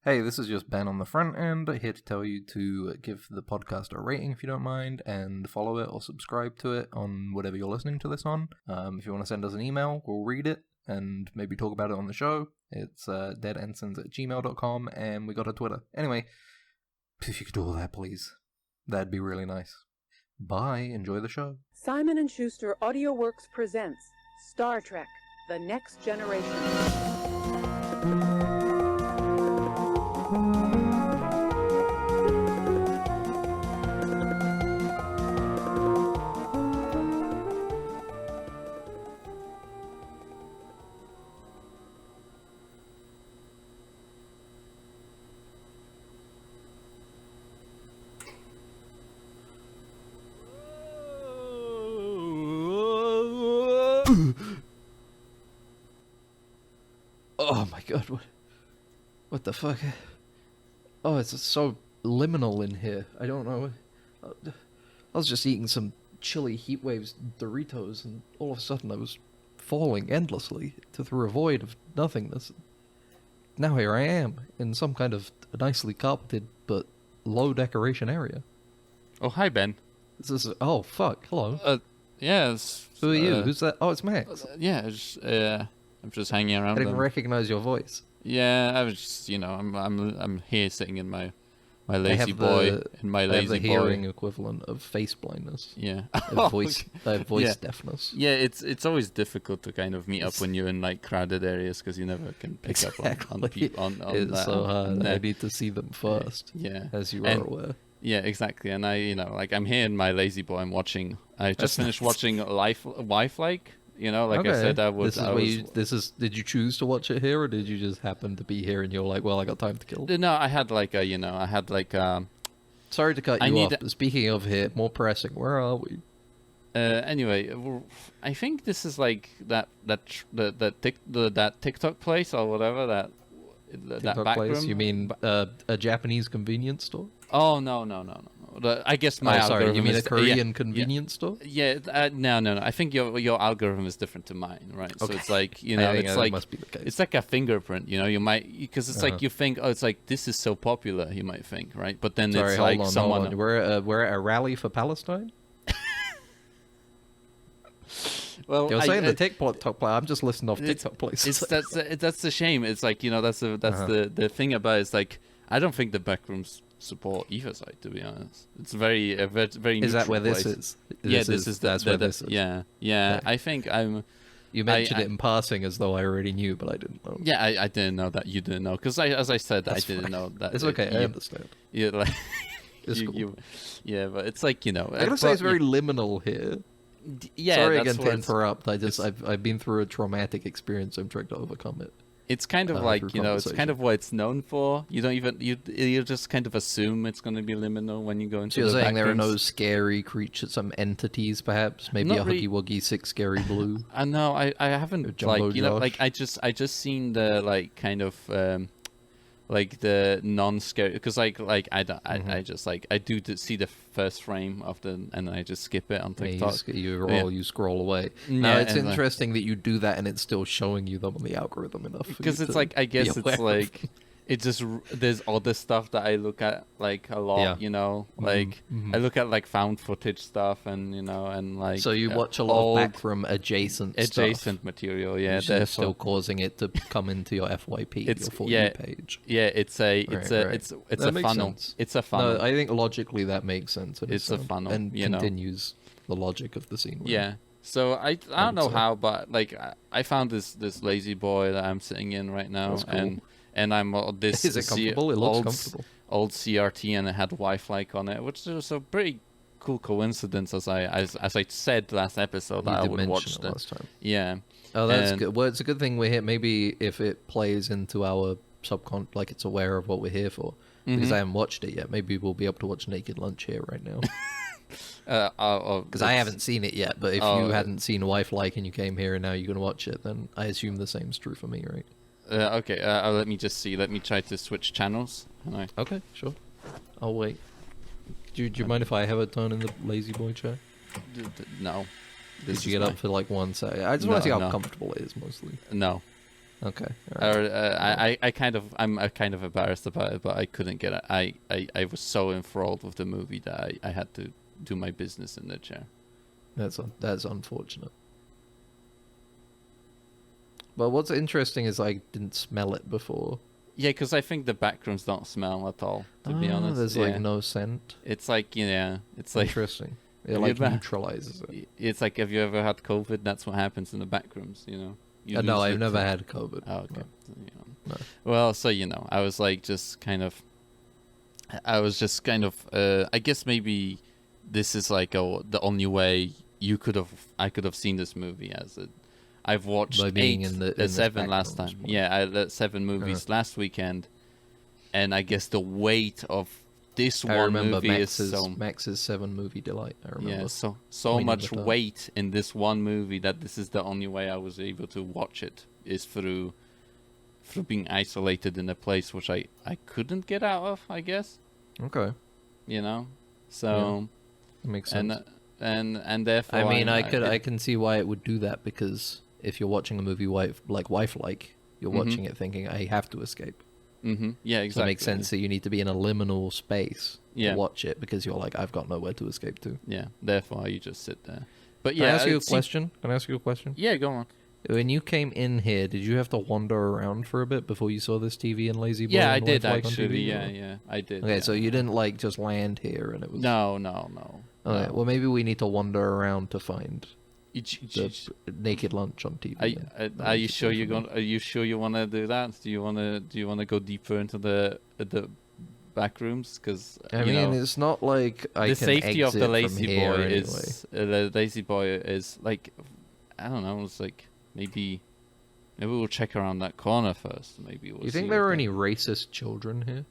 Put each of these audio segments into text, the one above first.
Hey, this is just Ben on the front end, here to tell you to give the podcast a rating if you don't mind, and follow it or subscribe to it on whatever you're listening to this on. If you want to send us an email, we'll read it and maybe talk about it on the show. It's deadensigns@gmail.com, and we got a Twitter. Anyway, if you could do all that, please. That'd be really nice. Bye, enjoy the show. Simon & Schuster AudioWorks presents Star Trek: The Next Generation. Oh my god, what the fuck? Oh, it's so liminal in here. I don't know. I was just eating some chili Heatwaves Doritos, and all of a sudden I was falling endlessly through a void of nothingness. Now here I am, in some kind of nicely carpeted but low decoration area. Oh, hi, Ben. This is... Oh, fuck. Hello. Yeah, Who are you? Who's that? Oh, it's Max. Yeah, I'm just hanging around. I didn't recognize your voice. Yeah, I was just, I'm here sitting in my lazy boy, in my lazy boy. I have the hearing equivalent of face blindness. Yeah. I have voice deafness. Yeah, it's always difficult to kind of meet up when you're in like crowded areas because you never can pick up on people. It's so hard. I need to see them first. Yeah, as you are aware. Yeah, exactly. And I'm here in my lazy boy. I just finished watching Lifelike. I said, I would. Did you choose to watch it here, or did you just happen to be here and you're like, well, I got time to kill? No, I had Sorry to cut you off, but speaking of here, more pressing, where are we? Anyway, I think this is like that TikTok place or whatever that TikTok place. You mean a Japanese convenience store? Oh no. I guess my algorithm. Sorry, you mean a Korean convenience store? Yeah, no. I think your algorithm is different to mine, right? Okay. So it's like it's like must be the case. It's like a fingerprint. You might because it's like you think, oh, it's like this is so popular. You might think, right? But then it's like someone. Hold on. We're at a rally for Palestine. Well, you're saying the TikTok play. I'm just listing off TikTok places. That's the shame. It's like that's the thing about it. It's like I don't think the Backrooms support either side, to be honest. It's very very. Is that where place. this is? That's where this is. Yeah. Okay. I think I'm. You mentioned it in passing as though I already knew, but I didn't know. Yeah, I didn't know that you didn't know because as I said, That's I didn't fine. know that. It's okay. I understand. Yeah, like. It's cool. Yeah, but it's like I gotta say it's very liminal here. Yeah, sorry again to interrupt. I've been through a traumatic experience. I'm trying to overcome it. It's kind of like it's kind of what it's known for. You don't even you just kind of assume it's going to be liminal when you go into. So you're saying Backrooms. There are no scary creatures, some entities, perhaps maybe a Huggy Wuggy Six Scary Blue. No, I haven't I just seen the like kind of like the non-scary because I just like I do see the first frame of the and I just skip it on TikTok. You scroll away. Now it's interesting that you do that and it's still showing you them on the algorithm enough because it's like I guess it's like it just there's other stuff that I look at like a lot. Like I look at like found footage stuff and and like so you watch a lot of Backroom adjacent material. Yeah, they're still causing it to come into your FYP, your For You page. Yeah, it's a funnel. Sense. It's a funnel. No, I think logically that makes sense. It's a funnel, and continues the logic of the scene. Yeah. So I don't know how, but like I found this lazy boy that I'm sitting in right now, cool. and I'm this. Is it comfortable? It looks comfortable. Old CRT, and it had Wi-Fi on it, which was a pretty cool coincidence. As I said last episode, I would watch it last time. Yeah. Oh, that's good. Well, it's a good thing we're here. Maybe if it plays into our like it's aware of what we're here for. Because I haven't watched it yet. Maybe we'll be able to watch Naked Lunch here right now. Because I haven't seen it yet. But if you hadn't seen Lifelike and you came here and now you're going to watch it, then I assume the same's true for me, right? Okay, let me just see. Let me try to switch channels. Okay, sure. I'll wait. Do you mind if I have a turn in the lazy boy chair? No. Did you get up for like 1 second? I just want to see how comfortable it is, mostly. No. Okay. Or I'm kind of embarrassed about it, but I couldn't get it. I was so enthralled with the movie that I had to do my business in the chair. That's unfortunate. But what's interesting is I didn't smell it before. Yeah, because I think the Backrooms don't smell at all, to be honest. There's like no scent. It's like, it's like... Interesting. It like neutralizes it. It's like, have you ever had COVID? That's what happens in the Backrooms, No, I've never had COVID. Oh, okay. No. No. Well, so, I was like I guess maybe this is like the only way I could have seen this movie as it. I've watched 7 last time. Yeah, I let 7 movies last weekend, and I guess the weight of this one movie is Max's 7 movie delight. I remember. Yeah, so much weight in this one movie that this is the only way I was able to watch it is through being isolated in a place which I couldn't get out of, I guess. Okay. So that makes sense. And therefore, I mean, I can see why it would do that, because if you're watching a movie Wife-like, you're watching it thinking, I have to escape. Mm-hmm. Yeah, exactly. So it makes sense that you need to be in a liminal space to watch it, because you're like, I've got nowhere to escape to. Yeah, therefore you just sit there. But Can I ask you a question? Can I ask you a question? Yeah, go on. When you came in here, did you have to wander around for a bit before you saw this TV and Lazy Boy? Yeah, I did actually. Yeah, I did. Okay, so you didn't like just land here and it was... No. Okay, well maybe we need to wander around to find the naked lunch on TV. Are you sure Are you sure you want to do that? Do you want to go deeper into the Backrooms? Because I mean, it's not like the safety of the Lazy Boy anyway. The Lazy Boy is like, I don't know. It's like maybe we'll check around that corner first. Maybe we'll. You think there are any racist children here?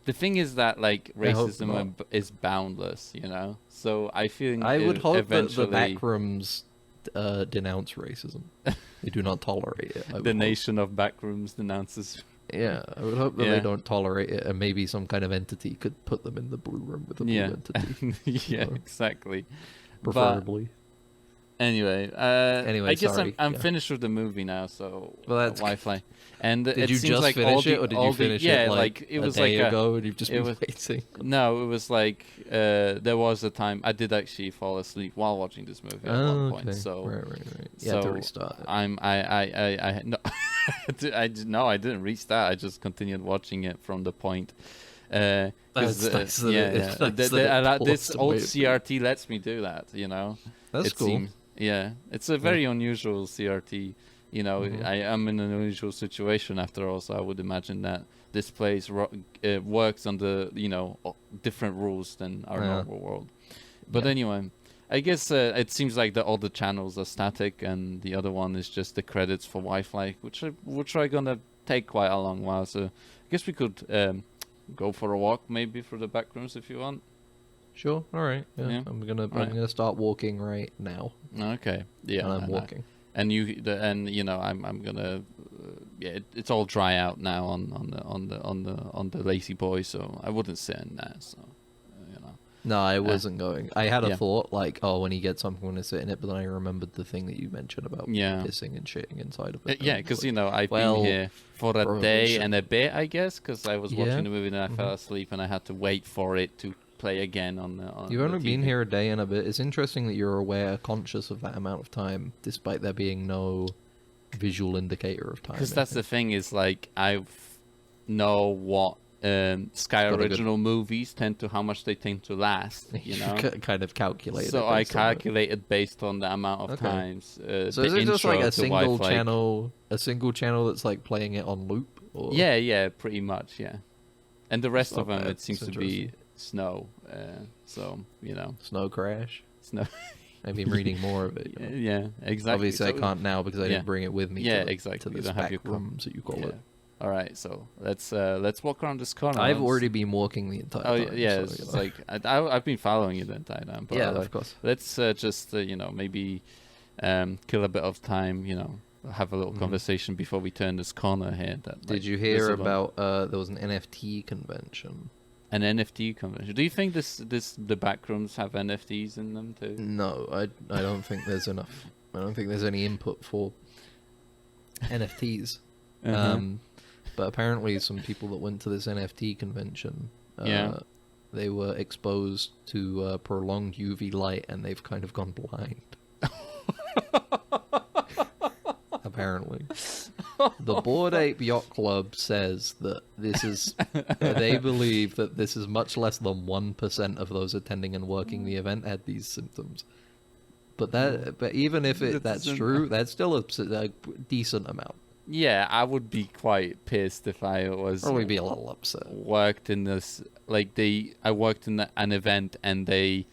The thing is that like racism is boundless, So I feel I would hope eventually that the Backrooms denounce racism. They do not tolerate it. The nation of Backrooms denounces. Yeah, I would hope that they don't tolerate it, and maybe some kind of entity could put them in the blue room with a blue entity. Yeah, exactly. Preferably. Anyway, I guess I'm finished with the movie now, so that's Wi-Fi. And did it you seems just like finish it, or did you finish it like it was a day like ago, and you've just been waiting? No, it was like there was a time I did actually fall asleep while watching this movie at one point. So right. You had to restart it. I didn't restart. I just continued watching it from the point. This old CRT lets me do that. That's cool. Seems, yeah, it's a very unusual CRT. I am in an unusual situation after all, so I would imagine that this place works under different rules than our normal world. But anyway, I guess it seems like all the channels are static, and the other one is just the credits for Wi-Fi, which are gonna take quite a long while. So I guess we could go for a walk maybe through the Backrooms if you want. Sure. All right. Yeah. I'm gonna start walking right now. Okay. Yeah. And I'm walking. And I'm gonna. It's all dry out now on the Lazy Boy, so I wouldn't sit in there. So, No, I wasn't going. I had a thought like, when he gets something, I'm gonna sit in it. But then I remembered the thing that you mentioned about pissing and shitting inside of it. Yeah, because I've been here for a day and a bit, I guess, because I was watching the movie and I fell asleep and I had to wait for it to play again on You've only the been TV. here a day and a bit. It's interesting that you're conscious of that amount of time, despite there being no visual indicator of time. Because that's the thing, is like I know what Sky Original movies how much they tend to last. Kind of calculated. So I calculated based on the amount of times. So is it just like a single channel that's like playing it on loop? Or? Yeah, pretty much, yeah. And the rest of them, it seems to be snow. Snow Crash. Snow. I've been reading more of it. Yeah, exactly. Obviously, I can't now because I didn't bring it with me. Exactly. To the Backrooms that you call it. All right, so let's walk around this corner. I've already been walking the entire time. Oh yeah, so, it's like I've been following you the entire time. But of course. Let's just maybe kill a bit of time. Have a little conversation before we turn this corner here. Did you hear about there was an NFT convention? An NFT convention. Do you think the Backrooms have NFTs in them too? No, I don't think there's enough. I don't think there's any input for NFTs. Uh-huh. But apparently some people that went to this NFT convention, they were exposed to prolonged UV light and they've kind of gone blind. Apparently. The Bored Ape Yacht Club says that this is... they believe that this is much less than 1% of those attending and working the event had these symptoms. But even if that's true, that's still a decent amount. Yeah, I would be quite pissed if I was... Probably be a little upset. Worked in this... Like, I worked in an event and I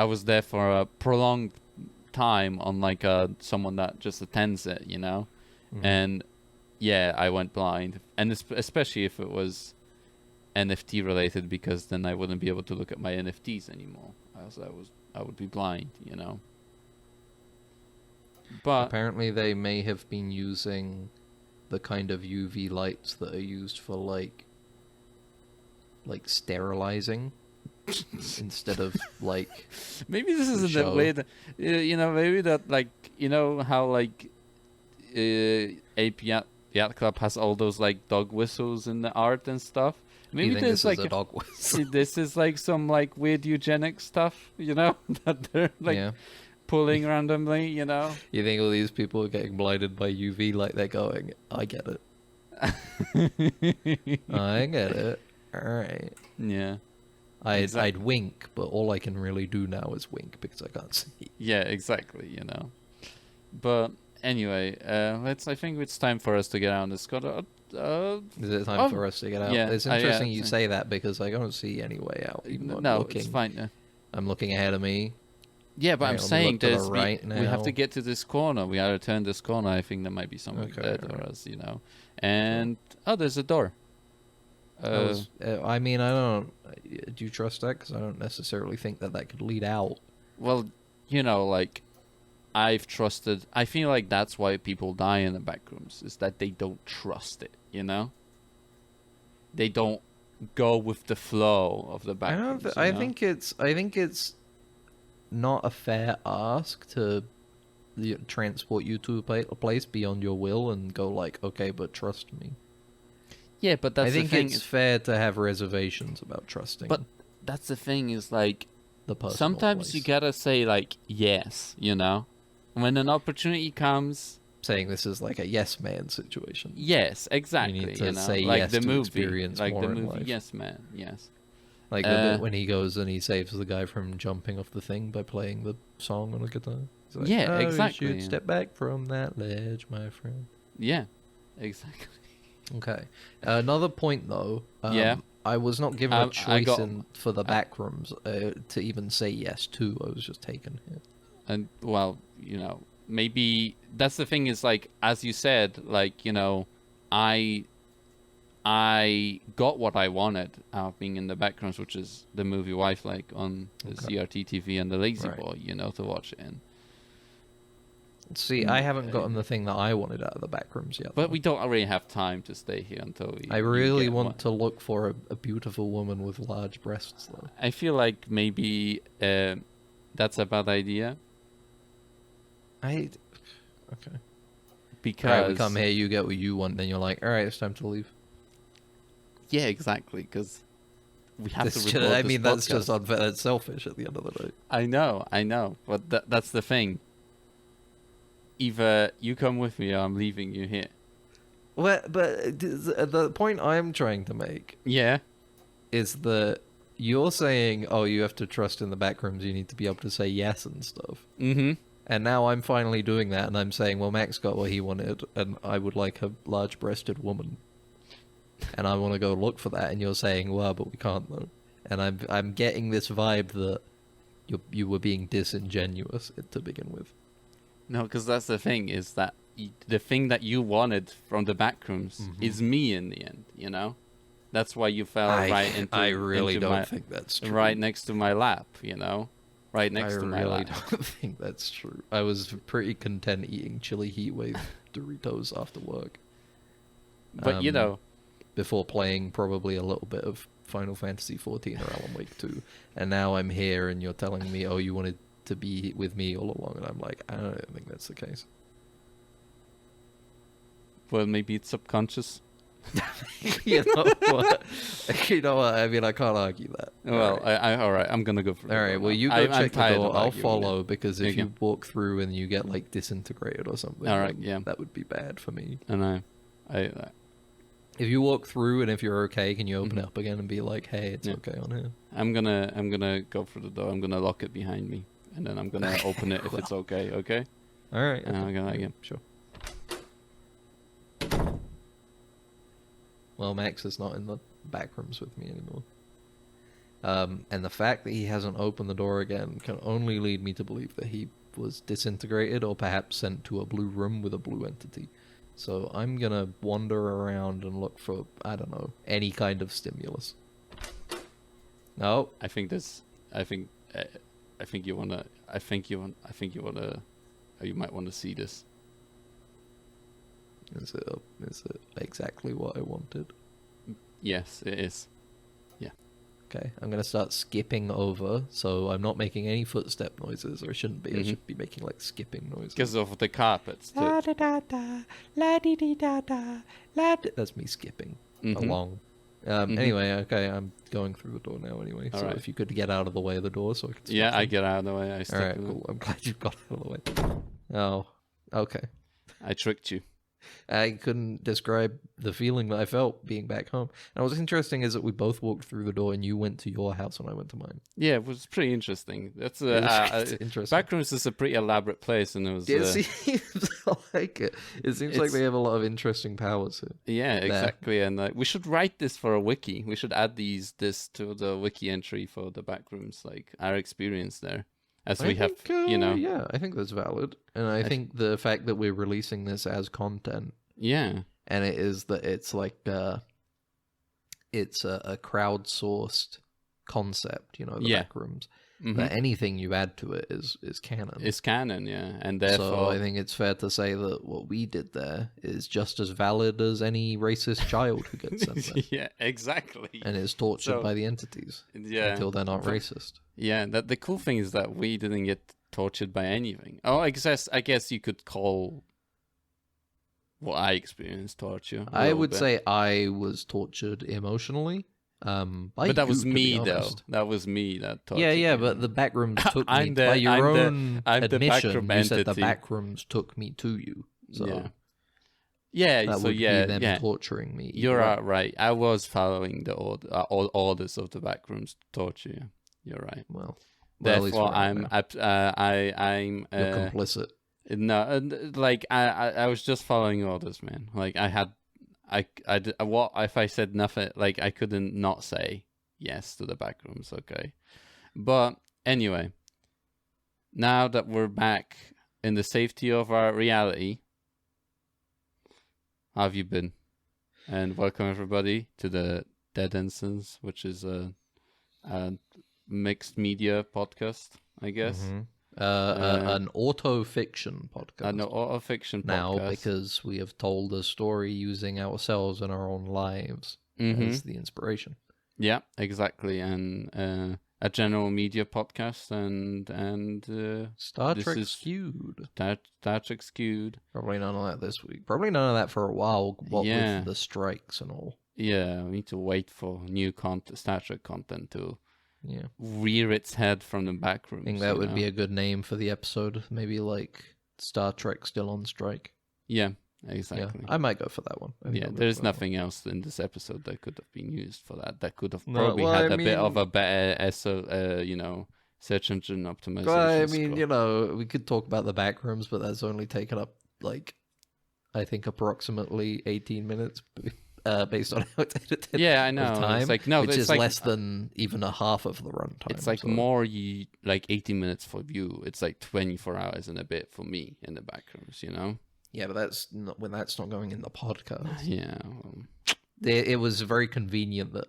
was there for a prolonged time on, like, someone that just attends it, you know? Mm-hmm. And, yeah, I went blind. And especially if it was NFT related, because then I wouldn't be able to look at my NFTs anymore. I would be blind, you know? But apparently they may have been using the kind of UV lights that are used for like sterilizing instead of like maybe this isn't the way that you know, maybe that, like, you know how like Ape Yacht Club has all those like dog whistles in the art and stuff. Maybe there's like a dog whistle. This is like some like weird eugenic stuff, you know, that they're like pulling randomly, you know. You think all these people are getting blinded by UV like they're going, I get it. I get it. Alright. Yeah. I'd wink, but all I can really do now is wink because I can't see. Yeah, exactly, you know. But anyway, I think it's time for us to get out on this. Is it time for us to get out? Yeah, it's interesting you say that because I don't see any way out. No, it's fine. Yeah. I'm looking ahead of me. Yeah, but I'm saying we have to get to this corner. We gotta turn this corner. I think there might be something there for us, you know. And there's a door. I mean, I don't. Do you trust that? Because I don't necessarily think that could lead out. Well, you know, like I've trusted. I feel like that's why people die in the backrooms, is that they don't trust it. You know, they don't go with the flow of the backrooms. I think it's not a fair ask to transport you to a place beyond your will and go like, okay, but trust me. Yeah, but that's the thing. I think it's fair to have reservations about trusting. But that's the thing, is like, the personal sometimes place. You gotta say like yes, you know, when an opportunity comes. Saying this is like a yes man situation. Yes, exactly. You need to say like yes the to movie, experience like more the movie. Life. Yes, man. Yes. Like the bit when he goes and he saves the guy from jumping off the thing by playing the song on a guitar. Like, yeah, exactly. You should step back from that ledge, my friend. Yeah, exactly. Okay. Another point though. I was not given a choice for the backrooms to even say yes to. I was just taken here. And well, you know, maybe that's the thing, is like, as you said, like, you know, I got what I wanted out of being in the backrooms, which is the movie Wife, like on the CRT TV and the Lazy Boy, you know, to watch it in. See, I haven't gotten the thing that I wanted out of the backrooms yet. But we don't really have time to stay here until we... I really want to look for a beautiful woman with large breasts, though. I feel like maybe that's a bad idea. Okay. Because... Alright, we come here, you get what you want, then you're like, alright, it's time to leave. Yeah, exactly, because we have to record I mean, that's podcast. just unfair. That's selfish at the end of the day. I know, but that's the thing. Either you come with me or I'm leaving you here. Well, but the point I'm trying to make is that you're saying, oh, you have to trust in the backrooms, you need to be able to say yes and stuff. Mm-hmm. And now I'm finally doing that, and I'm saying, well, Max got what he wanted, and I would like a large-breasted woman. And I want to go look for that, and you're saying, well, but we can't, though. And I'm getting this vibe that you were being disingenuous to begin with. No, because that's the thing, is that the thing that you wanted from the backrooms is me in the end, you know? That's why you fell right into... I really don't think that's true. Right next to my lap, you know? Right next to my lap. I really don't think that's true. I was pretty content eating chili heatwave Doritos after work. But, you know... Before playing probably a little bit of Final Fantasy XIV or Alan Wake 2. And now I'm here and you're telling me, oh, you wanted to be with me all along. And I'm like, I don't think that's the case. Well, maybe it's subconscious. You know what? I mean, I can't argue that. Well, all right. I'm gonna go for it. All right. Well, you go check the door. I'll follow because if you walk through and you get like disintegrated or something, all right, that would be bad for me. I know. If you walk through and if you're okay, can you open it up again and be like, "Hey, it's okay on here"? I'm gonna go for the door. I'm gonna lock it behind me, and then I'm gonna open it if it's okay. Okay. All right. And I'm gonna sure. Well, Max is not in the back rooms with me anymore. And the fact that he hasn't opened the door again can only lead me to believe that he was disintegrated or perhaps sent to a blue room with a blue entity. So I'm gonna wander around and look for, I don't know, any kind of stimulus. No. You might want to see this. Is it exactly what I wanted? Yes, it is. Yeah. Okay, I'm gonna start skipping over, so I'm not making any footstep noises, or I shouldn't be. I should be making like skipping noises. Because of the carpets. Too. La da da da, la dee dee da da, la. That's me skipping along. Anyway, okay, I'm going through the door now. Anyway, so if you could get out of the way of the door, so I can. Yeah, I get out of the way. All right, cool. I'm glad you got out of the way. Oh, okay. I tricked you. I couldn't describe the feeling that I felt being back home. And what's interesting is that we both walked through the door and you went to your house and I went to mine. Yeah, it was pretty interesting. That's interesting. Backrooms is a pretty elaborate place, and it was. It seems like it. It seems like they have a lot of interesting powers here. Yeah, exactly. And we should write this for a wiki. We should add this to the wiki entry for the Backrooms, like our experience there. As we have, Yeah, I think that's valid. And I think the fact that we're releasing this as content. Yeah. And it is that it's like, it's a crowdsourced concept, the Backrooms. That anything you add to it is canon. It's canon, yeah. And therefore... So I think it's fair to say that what we did there is just as valid as any racist child who gets sent there. Yeah, exactly. And is tortured by the entities until they're not racist. Yeah, the cool thing is that we didn't get tortured by anything. Oh, I guess you could call what I experienced torture. I would say I was tortured emotionally. But that was me, though. That was me that tortured Yeah, but the Backrooms took me. By your own admission, you said the Backrooms took me to you. So that would be them torturing me. You're right. I was following the orders of the Backrooms to torture you. You're right. Well therefore, I'm You're complicit. No, like I was just following orders, man. Like what if I said nothing? Like I couldn't not say yes to the Backrooms, okay? But anyway, now that we're back in the safety of our reality, how have you been? And welcome everybody to the Dead Ensigns, which is a mixed media podcast, I guess. An auto-fiction podcast. An auto-fiction podcast. Now, because we have told a story using ourselves and our own lives as the inspiration. Yeah, exactly. And a general media podcast and Star Trek skewed. Star Trek skewed. Probably none of that this week. Probably none of that for a while, with the strikes and all. Yeah, we need to wait for new Star Trek content to rear its head from the Backrooms. I think that would be a good name for the episode. Maybe like Star Trek Still on Strike. Yeah, exactly. Yeah, I might go for that one. There's nothing else in this episode that could have been used for that. That could have probably had a bit of a better, search engine optimization. Well, we could talk about the Backrooms, but that's only taken up, I think approximately 18 minutes. Based on how it's edited. Yeah, I know. Time, which is less than even a half of the runtime. It's more 18 minutes for you. It's like 24 hours and a bit for me in the Backrooms, Yeah, but that's not when that's not going in the podcast. Yeah. It was very convenient that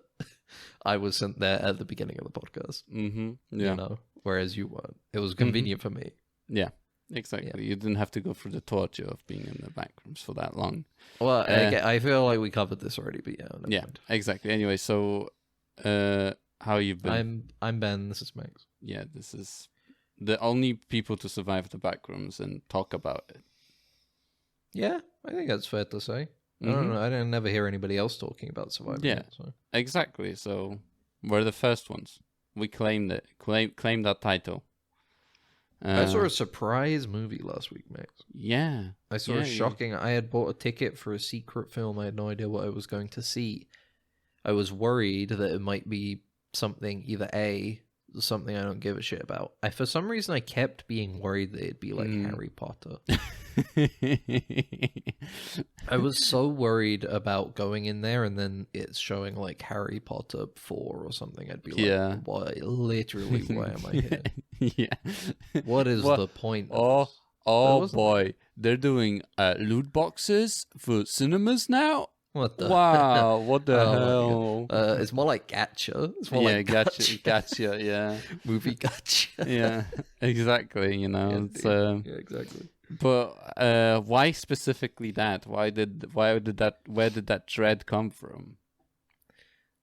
I was sent there at the beginning of the podcast. Mm-hmm. Yeah. Whereas you weren't. It was convenient for me. Yeah. Exactly. Yeah. You didn't have to go through the torture of being in the Backrooms for that long. Well, I feel like we covered this already, but mind. Exactly. Anyway, so how you been? I'm Ben. This is Max. Yeah, this is the only people to survive the Backrooms and talk about it. Yeah, I think that's fair to say. I don't know. I didn't never hear anybody else talking about surviving it. So. Exactly. So we're the first ones. We claimed it. Claimed that title. I saw a surprise movie last week, Max. Yeah. I saw a shocking... I had bought a ticket for a secret film. I had no idea what I was going to see. I was worried that it might be something, either something I don't give a shit about. For some reason, I kept being worried that it'd be like Harry Potter. I was so worried about going in there and then it's showing like Harry Potter 4 or something. I'd be like, why? Literally, why am I here? What is the point of this? Oh boy, they're doing loot boxes for cinemas now? What the? Wow, what the hell? It's more like gacha. It's more like gacha, yeah. Movie gacha. Yeah, exactly, you know. Yeah, exactly. But why specifically that? Where did that dread come from?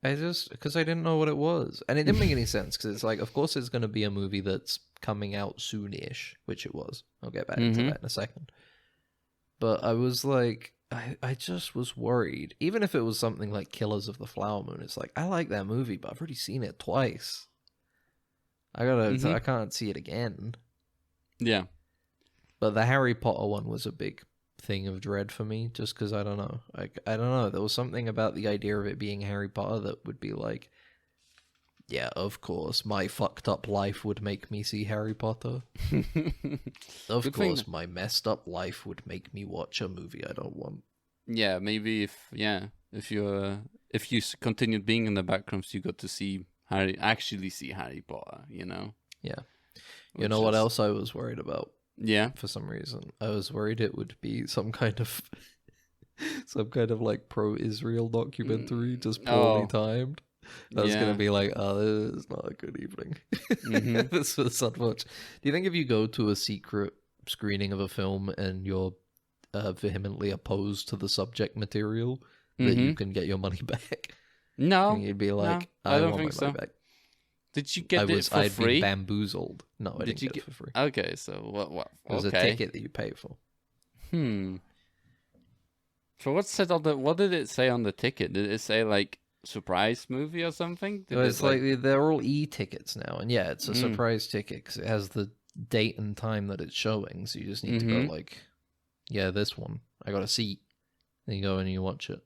Because I didn't know what it was. And it didn't make any sense, because it's like, of course it's going to be a movie that's coming out soonish, which it was. I'll get back into that in a second. But I was like, I just was worried. Even if it was something like Killers of the Flower Moon, it's like, I like that movie, but I've already seen it twice. I can't see it again. Yeah. But the Harry Potter one was a big thing of dread for me, just because I don't know. I don't know. There was something about the idea of it being Harry Potter that would be like, yeah, of course, my fucked up life would make me see Harry Potter. Of course, my messed up life would make me watch a movie I don't want. Yeah, maybe if you continued being in the Backrooms, you got to actually see Harry Potter, you know? Yeah. You know what else I was worried about? Yeah. For some reason, I was worried it would be some kind of like pro-Israel documentary, just poorly timed. I was going to be like, this is not a good evening. This was unfortunate. Do you think if you go to a secret screening of a film and you're vehemently opposed to the subject material, that you can get your money back? No. And you'd be like, no, I don't want think my so. money back. Did you get it for free? I'd been bamboozled. No, I didn't get it for free. Okay, so what? It was a ticket that you pay for. So what did it say on the ticket? Did it say like surprise movie or something? It's like they're all e-tickets now, and yeah, it's a surprise ticket because it has the date and time that it's showing. So you just need to go like, yeah, this one. I got a seat. Then you go and you watch it,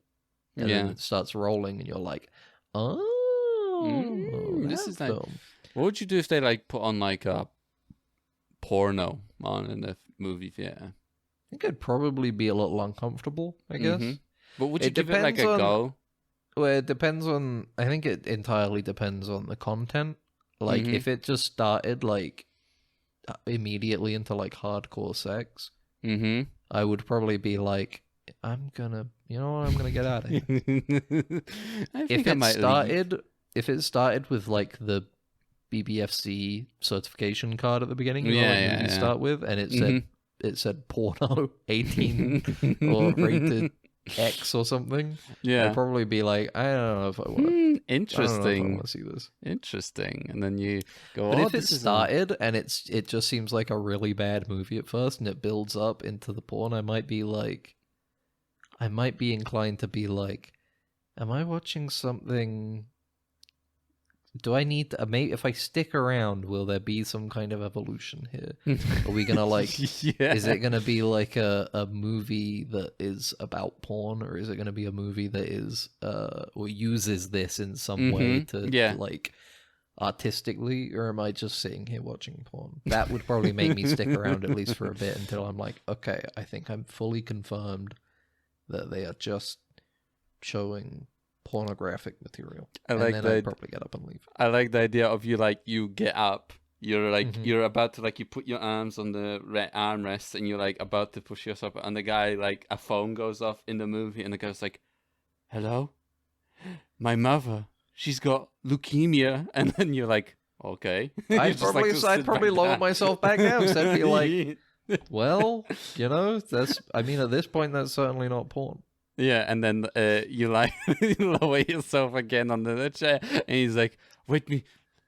and then it starts rolling, and you're like, oh. This is like, what would you do if they like put on like a porno on in the movie theater? I think I'd probably be a little uncomfortable, I guess. But would you give it like a go? Well, it depends on... I think it entirely depends on the content. Like, if it just started like immediately into like hardcore sex, I would probably be like, I'm gonna get out of here. If it started with like the BBFC certification card at the beginning, you start with, and it said porno 18 or rated X or something, I'd probably be like, I don't know if I want to. Interesting. I want to see this. Interesting. And then you go. But if it started and it just seems like a really bad movie at first, and it builds up into the porn, I might be inclined to be like, am I watching something? Do I need to, maybe if I stick around, will there be some kind of evolution here? Are we gonna like, is it gonna be like a movie that is about porn, or is it gonna be a movie that is or uses this in some way to like artistically, or am I just sitting here watching porn? That would probably make me stick around at least for a bit until I'm like, okay, I think I'm fully confirmed that they are just showing pornographic material. I'd probably get up and leave. I like the idea of you get up, you're like you're about to like you put your arms on the armrest and you're like about to push yourself, and the guy like a phone goes off in the movie, and the guy's like, hello, my mother, she's got leukemia, and then you're like, okay. I'd probably lower myself back down, so I'd be like, well, at this point that's certainly not porn. Yeah, and then you like you lower yourself again on the chair, and he's like, "Wait me,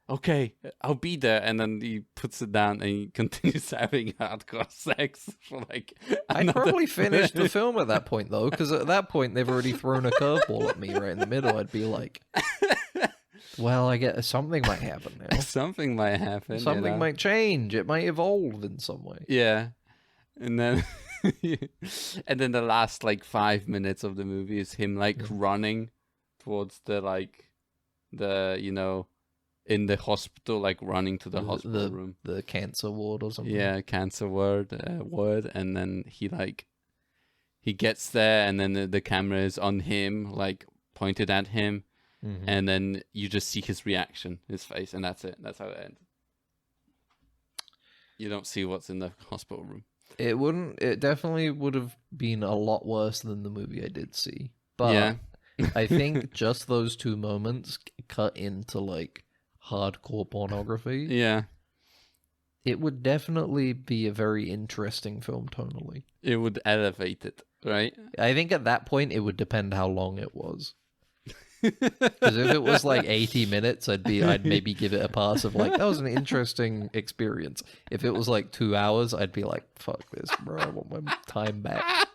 okay, I'll be there. And then he puts it down and he continues having hardcore sex for like I'd probably finish the film at that point, though, because at that point they've already thrown a curveball at me right in the middle. I'd be like, well, I get something might happen now. Something might happen. Something might change. It might evolve in some way. Yeah. And then and then the last like 5 minutes of the movie is him like running towards the in the hospital, like running to the hospital room. The cancer ward or something. Yeah, cancer ward, and then he gets there, and then the camera is on him, like pointed at him, and then you just see his reaction, his face, and that's it. That's how it ends. You don't see what's in the hospital room. It definitely would have been a lot worse than the movie I did see. But yeah. I think just those 2 moments cut into like hardcore pornography. Yeah. It would definitely be a very interesting film tonally. It would elevate it, right? I think at that point it would depend how long it was. Because if it was like 80 minutes, I'd maybe give it a pass of like, that was an interesting experience. If it was like 2 hours, I'd be like, fuck this, bro, I want my time back.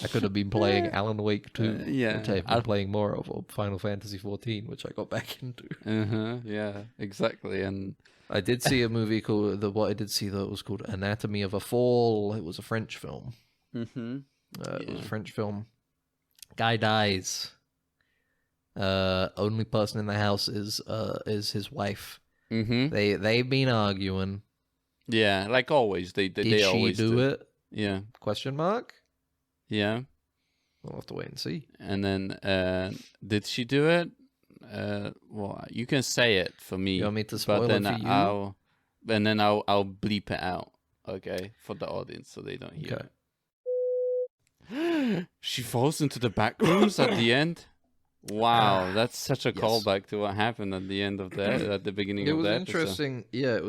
I could have been playing Alan Wake 2, which I've been playing more of, or Final Fantasy 14, which I got back into. Yeah, exactly. And I did see a movie called, what I did see though, it was called Anatomy of a Fall. It was a French film. It was a French film. Guy dies. Only person in the house is his wife. They've been arguing. Yeah, like always. They always do it? Yeah. Question mark? Yeah. We'll have to wait and see. And then, did she do it? Well, you can say it for me. You want me to spoil it for you? I'll bleep it out, okay, for the audience so they don't hear it. She falls into the back rooms at the end. Wow, that's such a callback to what happened at the end of at the beginning of the episode. It was interesting. Yeah, it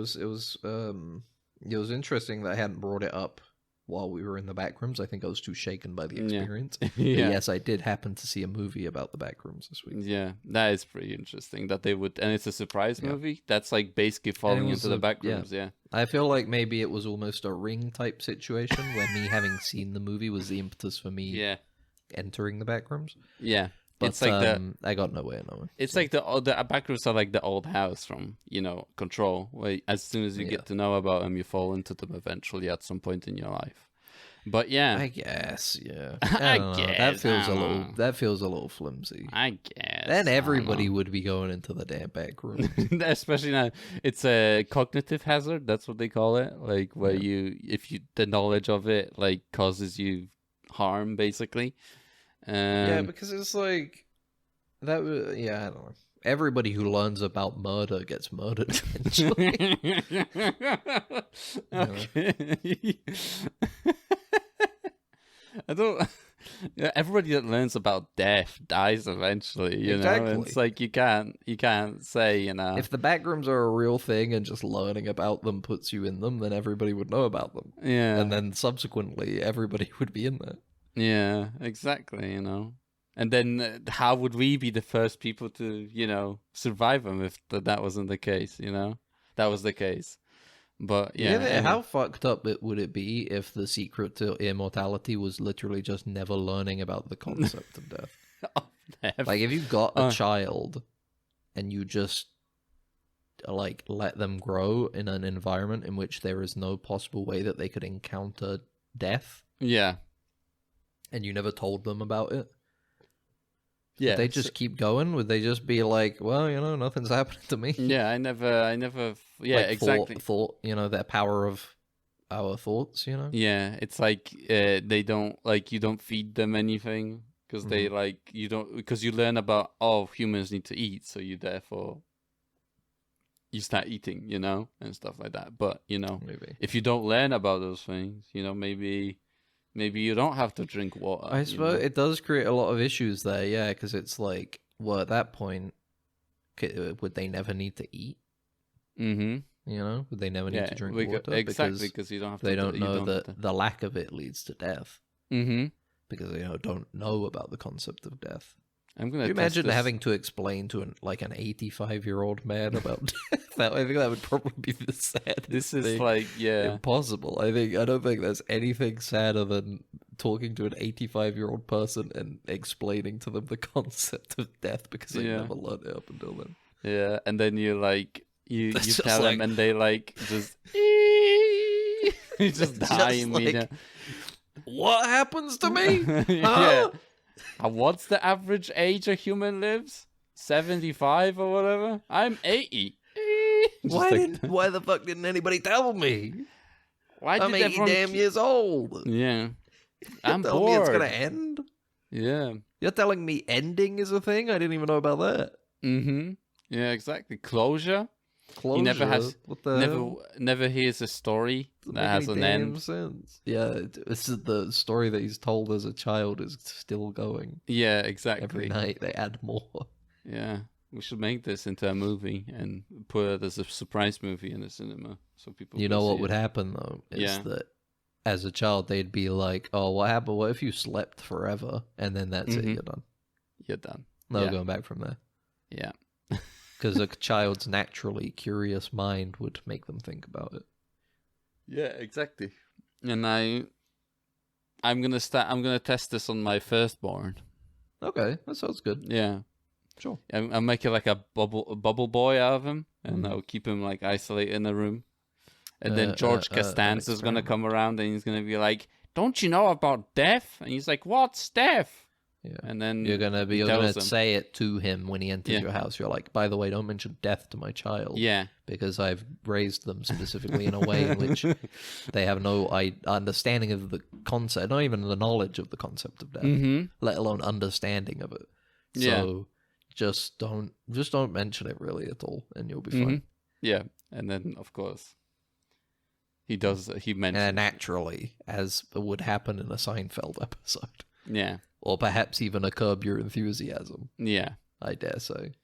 was interesting that I hadn't brought it up while we were in the Backrooms. I think I was too shaken by the experience. Yeah. Yes, I did happen to see a movie about the Backrooms this week. Yeah, that is pretty interesting that they would, and it's a surprise movie. That's like basically falling into the Backrooms. Yeah, I feel like maybe it was almost a Ring type situation where me having seen the movie was the impetus for me entering the Backrooms. Yeah. But it's like I got nowhere. It's like the Backrooms are like the old house from Control, where as soon as you get to know about them, you fall into them eventually at some point in your life. But yeah, I guess I don't know. That feels a little flimsy. I guess then everybody would be going into the damn Backrooms, especially now. It's a cognitive hazard. That's what they call it. Like where the knowledge of it like causes you harm, basically. Because it's like that. I don't know. Everybody who learns about murder gets murdered eventually. Okay. I don't. Everybody that learns about death dies eventually. You know, it's like you can't say if the Backrooms are a real thing and just learning about them puts you in them, then everybody would know about them. Yeah, and then subsequently everybody would be in there. Yeah, exactly, And then how would we be the first people to, survive them if that wasn't the case, That was the case. But, yeah. How fucked up would it be if the secret to immortality was literally just never learning about the concept of death? Like, if you got a child and you just, let them grow in an environment in which there is no possible way that they could encounter death. Yeah. And you never told them about it? Yeah. Would they just keep going? Would they just be like, well, nothing's happening to me? Yeah, I never, exactly. Thought, their power of our thoughts, Yeah, it's like they don't, you don't feed them anything because they, you don't, because you learn about, humans need to eat, so you therefore, you start eating, and stuff like that. But, maybe. If you don't learn about those things, maybe you don't have to drink water. I suppose it does create a lot of issues there, yeah, because it's like, well, at that point, would they never need to eat? Mm-hmm. Would they never need to drink water? Exactly, because you don't have to. They don't know that the lack of it leads to death. Mm-hmm. Because they don't know about the concept of death. I'm gonna. Can you imagine having to explain to an 85-year-old man about death? I think that would probably be the saddest. This is thing. yeah, impossible. I don't think there's anything sadder than talking to an 85-year-old person and explaining to them the concept of death because they never learned it up until then. Yeah, and then you you tell them and they just you just die immediately. What happens to me? Yeah. What's the average age a human lives? 75 or whatever? I'm 80. Why the fuck didn't anybody tell me? I'm 80 damn years old. Yeah. I'm bored. Me it's gonna end? Yeah. You're telling me ending is a thing? I didn't even know about that. Mm-hmm. Yeah, exactly. Closure. He never hears a story that has an end. Sense. Yeah, this is the story that he's told as a child is still going. Yeah, exactly. Every night they add more. Yeah, we should make this into a movie and put it as a surprise movie in the cinema so people. You know what would happen though is that as a child they'd be like, "Oh, what happened? What if you slept forever?" And then that's it. You're done. You're done. No going back from there. Yeah. Because a child's naturally curious mind would make them think about it. Yeah, exactly. And I'm gonna test this on my firstborn. Okay, that sounds good. Yeah, sure. I'll make it like a bubble boy out of him, and I'll keep him like isolated in a room. And then George Costanza's gonna come around, and he's gonna be like, "Don't you know about death?" And he's like, "What's death?" Yeah. And then you're gonna say it to him when he enters your house. You're like, by the way, don't mention death to my child. Yeah. Because I've raised them specifically in a way in which they have no understanding of the concept, not even the knowledge of the concept of death, let alone understanding of it. So just don't mention it really at all, and you'll be fine. Yeah. And then of course he mentions naturally, as would happen in a Seinfeld episode. Yeah. Or perhaps even a Curb Your Enthusiasm. Yeah. I dare say.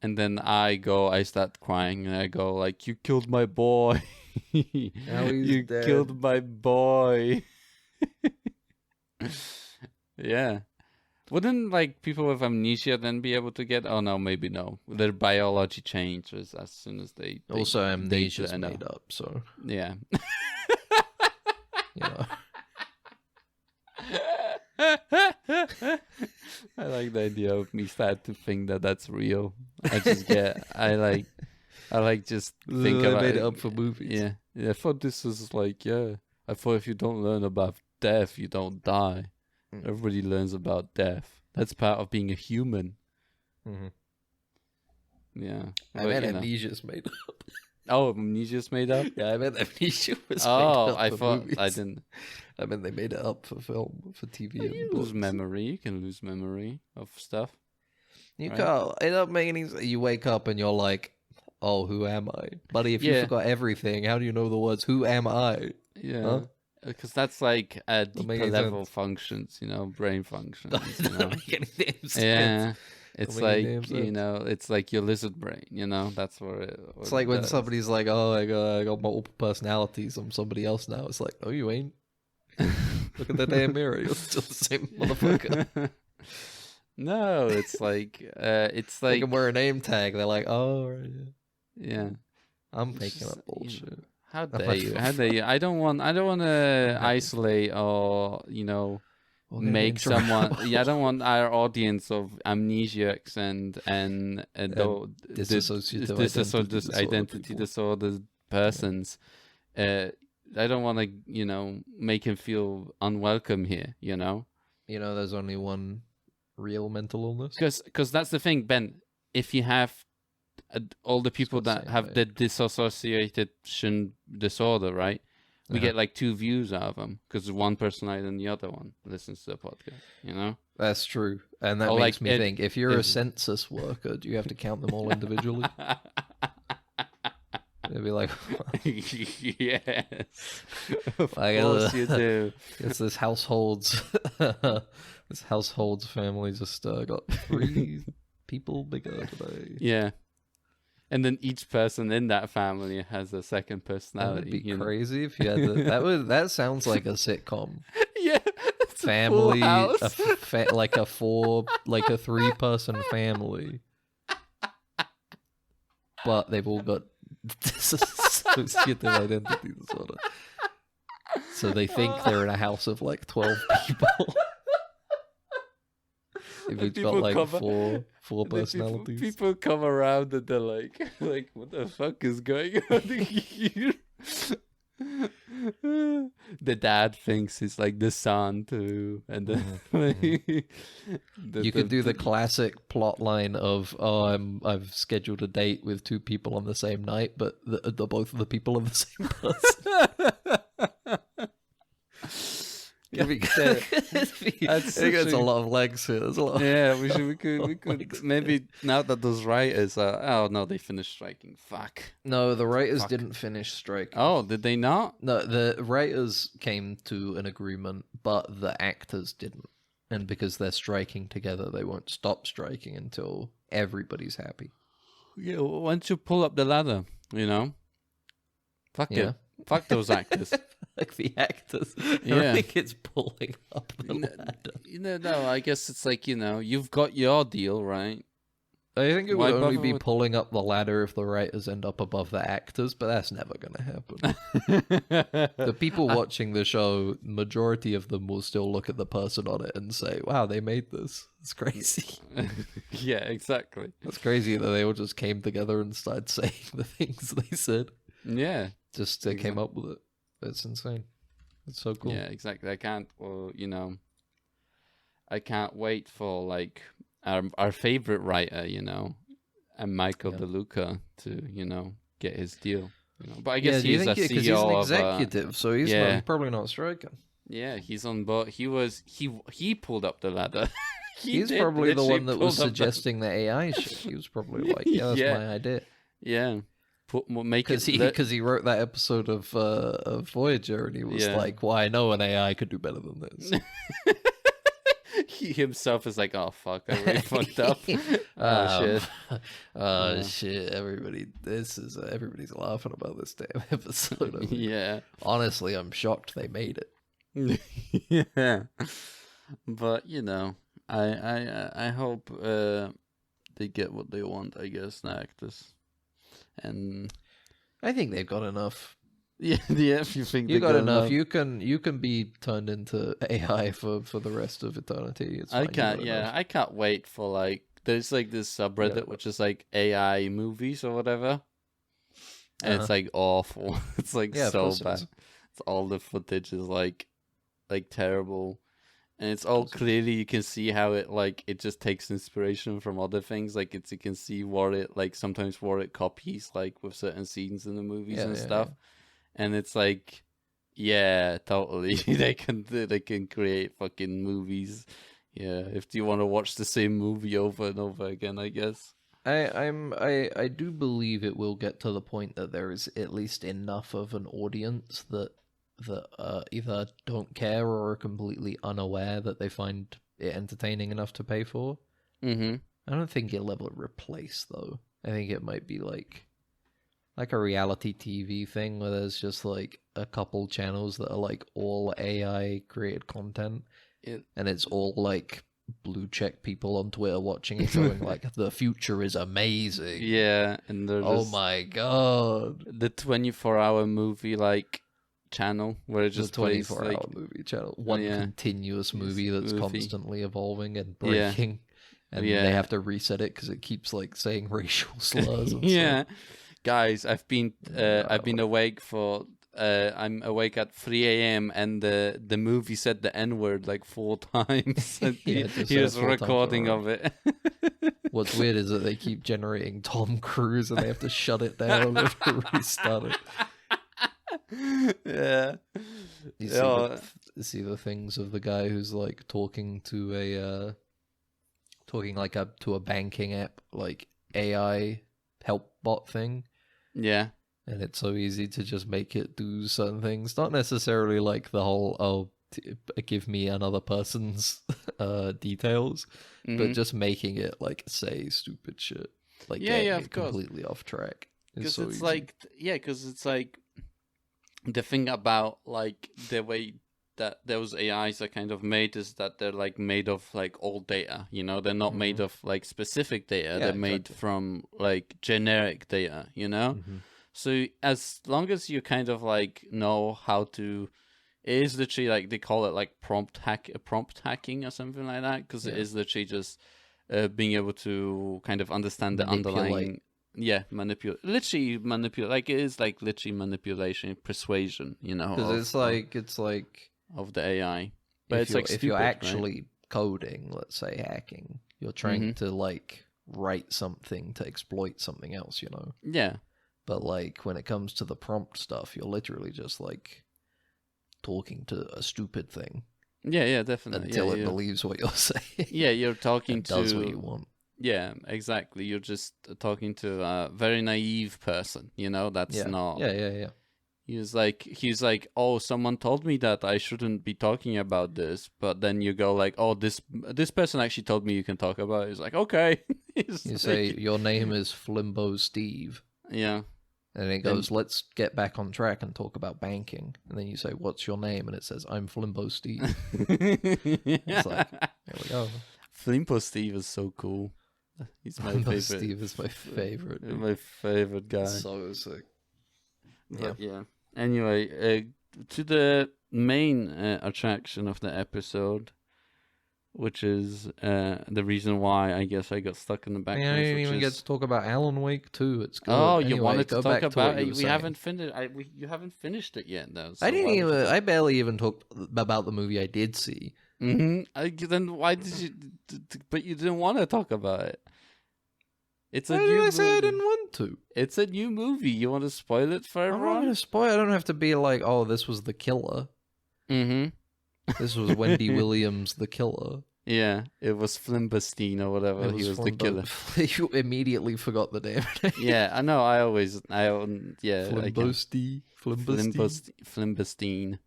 And then I start crying, and I go like, "You killed my boy. Now he's dead. Killed my boy." Yeah. Wouldn't people with amnesia then be able to get? Oh no, maybe no. Their biology changes as soon as they also amnesia's made up, so yeah. You know. I like the idea of me starting to think that that's real. I just I like just think about made it up for movies. Yeah. I thought this was I thought if you don't learn about death, you don't die. Everybody learns about death. That's part of being a human. Yeah. I bet amnesia's made up. Oh, amnesia's made up? Yeah, I bet amnesia was made up. I thought movies. I didn't. I mean, they made it up for film, for TV. Well, you lose memory. You can lose memory of stuff. You can't. It doesn't make any sense. You wake up and you're like, "Oh, who am I, buddy?" If you forgot everything, how do you know the words "Who am I"? Yeah, because that's like a deeper level functions, brain functions. Doesn't make any damn sense. Yeah. It's it's like your lizard brain, that's where it's like when somebody's like, "Oh, I got multiple personalities. I'm somebody else now." It's like, "Oh, you ain't." Look at the damn mirror. You're still the same motherfucker. No, it's like they can wear a name tag. They're like, "Oh, yeah." I'm making up bullshit. How dare you? How dare you? I don't want to isolate or make someone. I don't want our audience of amnesiacs and dissociative identity disorder persons. I don't want to make him feel unwelcome here. There's only one real mental illness. Because that's the thing, Ben. If you have all the people that have the dissociation disorder, right? We get like two views out of them because one personality and the other one listens to the podcast. That's true, and that makes me think: if you're a census worker, do you have to count them all individually? They'd be like, yes, of course you do. It's this household's family just got 3 people bigger today. Yeah. And then each person in that family has a second personality. That'd be crazy if you had that sounds like a sitcom. Yeah, family, like a 3-person family, but they've all got dissociative identity disorder. So they think they're in a house of like 12 people. If it's got like four personalities. People come around and they're like, what the fuck is going on here? The dad thinks it's like the son too, and then you could do the classic plot line of, I've scheduled a date with 2 people on the same night, but the both of the people are the same person. I think there's a lot of legs here. There's a lot. Yeah, we could maybe now that those writers are. Oh no, they finished striking. Fuck. No, the writers didn't finish striking. Oh, did they not? No, the writers came to an agreement, but the actors didn't. And because they're striking together, they won't stop striking until everybody's happy. Yeah, why don't you pull up the ladder? You know. Fuck it. Fuck those actors. Like the actors. Yeah. I think it's pulling up the ladder. No, I guess it's like, you've got your deal, right? I think it would only be pulling up the ladder if the writers end up above the actors, but that's never going to happen. The people watching the show, majority of them will still look at the person on it and say, wow, they made this. It's crazy. Yeah, exactly. It's crazy that they all just came together and started saying the things they said. Yeah. Just came up with it. It's insane. It's so cool. Yeah, exactly. I can't wait for like our favorite writer, and Michael DeLuca to, get his deal. But I guess he's a CEO he's an executive, so he's probably not striking. Yeah, he's on board. He pulled up the ladder. He's probably the one that was suggesting the AI shit. He was probably like, yeah, that's my idea. Yeah. Because he wrote that episode of Voyager, and he was like, well, I know an AI could do better than this. He himself is like, oh fuck, I really fucked up. Shit, everybody's laughing about this damn episode. Yeah. Honestly, I'm shocked they made it. Yeah. But I hope they get what they want, I guess, the actors. And I think they've got enough. Yeah. If you think you got enough, you can be turned into AI for the rest of eternity. It's I can't wait for like there's like this subreddit which is like AI movies or whatever, and it's like awful. It's like so bad. It's all the footage is like terrible. And it's all clearly you can see how it just takes inspiration from other things. Like you can see sometimes what it copies like with certain scenes in the movies and stuff. Yeah. And it's like, yeah, totally. they can create fucking movies. Yeah, if you want to watch the same movie over and over again, I guess. I do believe it will get to the point that there is at least enough of an audience that either don't care or are completely unaware that they find it entertaining enough to pay for. Mm-hmm. I don't think it'll ever replace, though. I think it might be like a reality TV thing where there's just like a couple channels that are like all AI created content, and it's all like blue check people on Twitter watching it going like, the future is amazing. Yeah, and oh my god, the 24-hour movie channel where it just 24-hour movie channel, continuous movie that's constantly evolving and breaking, and they have to reset it because it keeps saying racial slurs. And stuff. Guys, I've been awake for I'm awake at 3 a.m. and the movie said the N-word 4 times. And here's a recording of it. What's weird is that they keep generating Tom Cruise and they have to shut it down and restart it. Yeah. You see the things of the guy who's talking to a banking app, AI help bot thing. Yeah. And it's so easy to just make it do certain things. Not necessarily the whole, give me another person's details, but just making it say stupid shit. Of course. Completely off track. Because it's because it's the way that those AIs are kind of made is that they're like made of like old data. You know, they're not made of like specific data. They're made from like generic data. You know, so as long as you kind of like know how to, it is literally like they call it like prompt hacking or something like that, because it is literally just being able to kind of understand the underlying. Yeah, manipulate. Like it is like literally manipulation, persuasion. You know, because it's like of the AI. But it's like if stupid, you're actually right? coding, let's say hacking, you're trying to like write something to exploit something else. You know. Yeah. But like when it comes to the prompt stuff, you're literally just like talking to a stupid thing. Yeah, definitely. Until it believes what you're saying. Yeah, you're talking to does what you want. Yeah, exactly. You're just talking to a very naive person, you know, that's not... Yeah. He's like, oh, someone told me that I shouldn't be talking about this, but then you go like, oh, this person actually told me you can talk about it. He's like, okay. You say, your name is Flimbo Steve. Yeah. And it goes, let's get back on track and talk about banking. And then you say, what's your name? And it says, I'm Flimbo Steve. It's like, there we go. Flimbo Steve is so cool. He's my favorite. Steve is my favorite. My favorite guy. So sick. Yeah. Anyway, to the main attraction of the episode, which is the reason why I guess I got stuck in the background. I didn't even get to talk about Alan Wake 2. It's good. Oh, anyway, you wanted to talk about it? We haven't finished. You haven't finished it yet, though. So I barely even talked about the movie I did see. Then why did you? But you didn't want to talk about it. It's a Why new did I movie. say I didn't want to? It's a new movie. You want to spoil it for everyone? I'm not going to spoil. I don't have to be like, oh, this was the killer. This was Wendy Williams, the killer. Yeah, it was Flimberstein or whatever. He was the killer. You immediately forgot the damn name. Yeah, I know. Flimberstein. Flimberstein.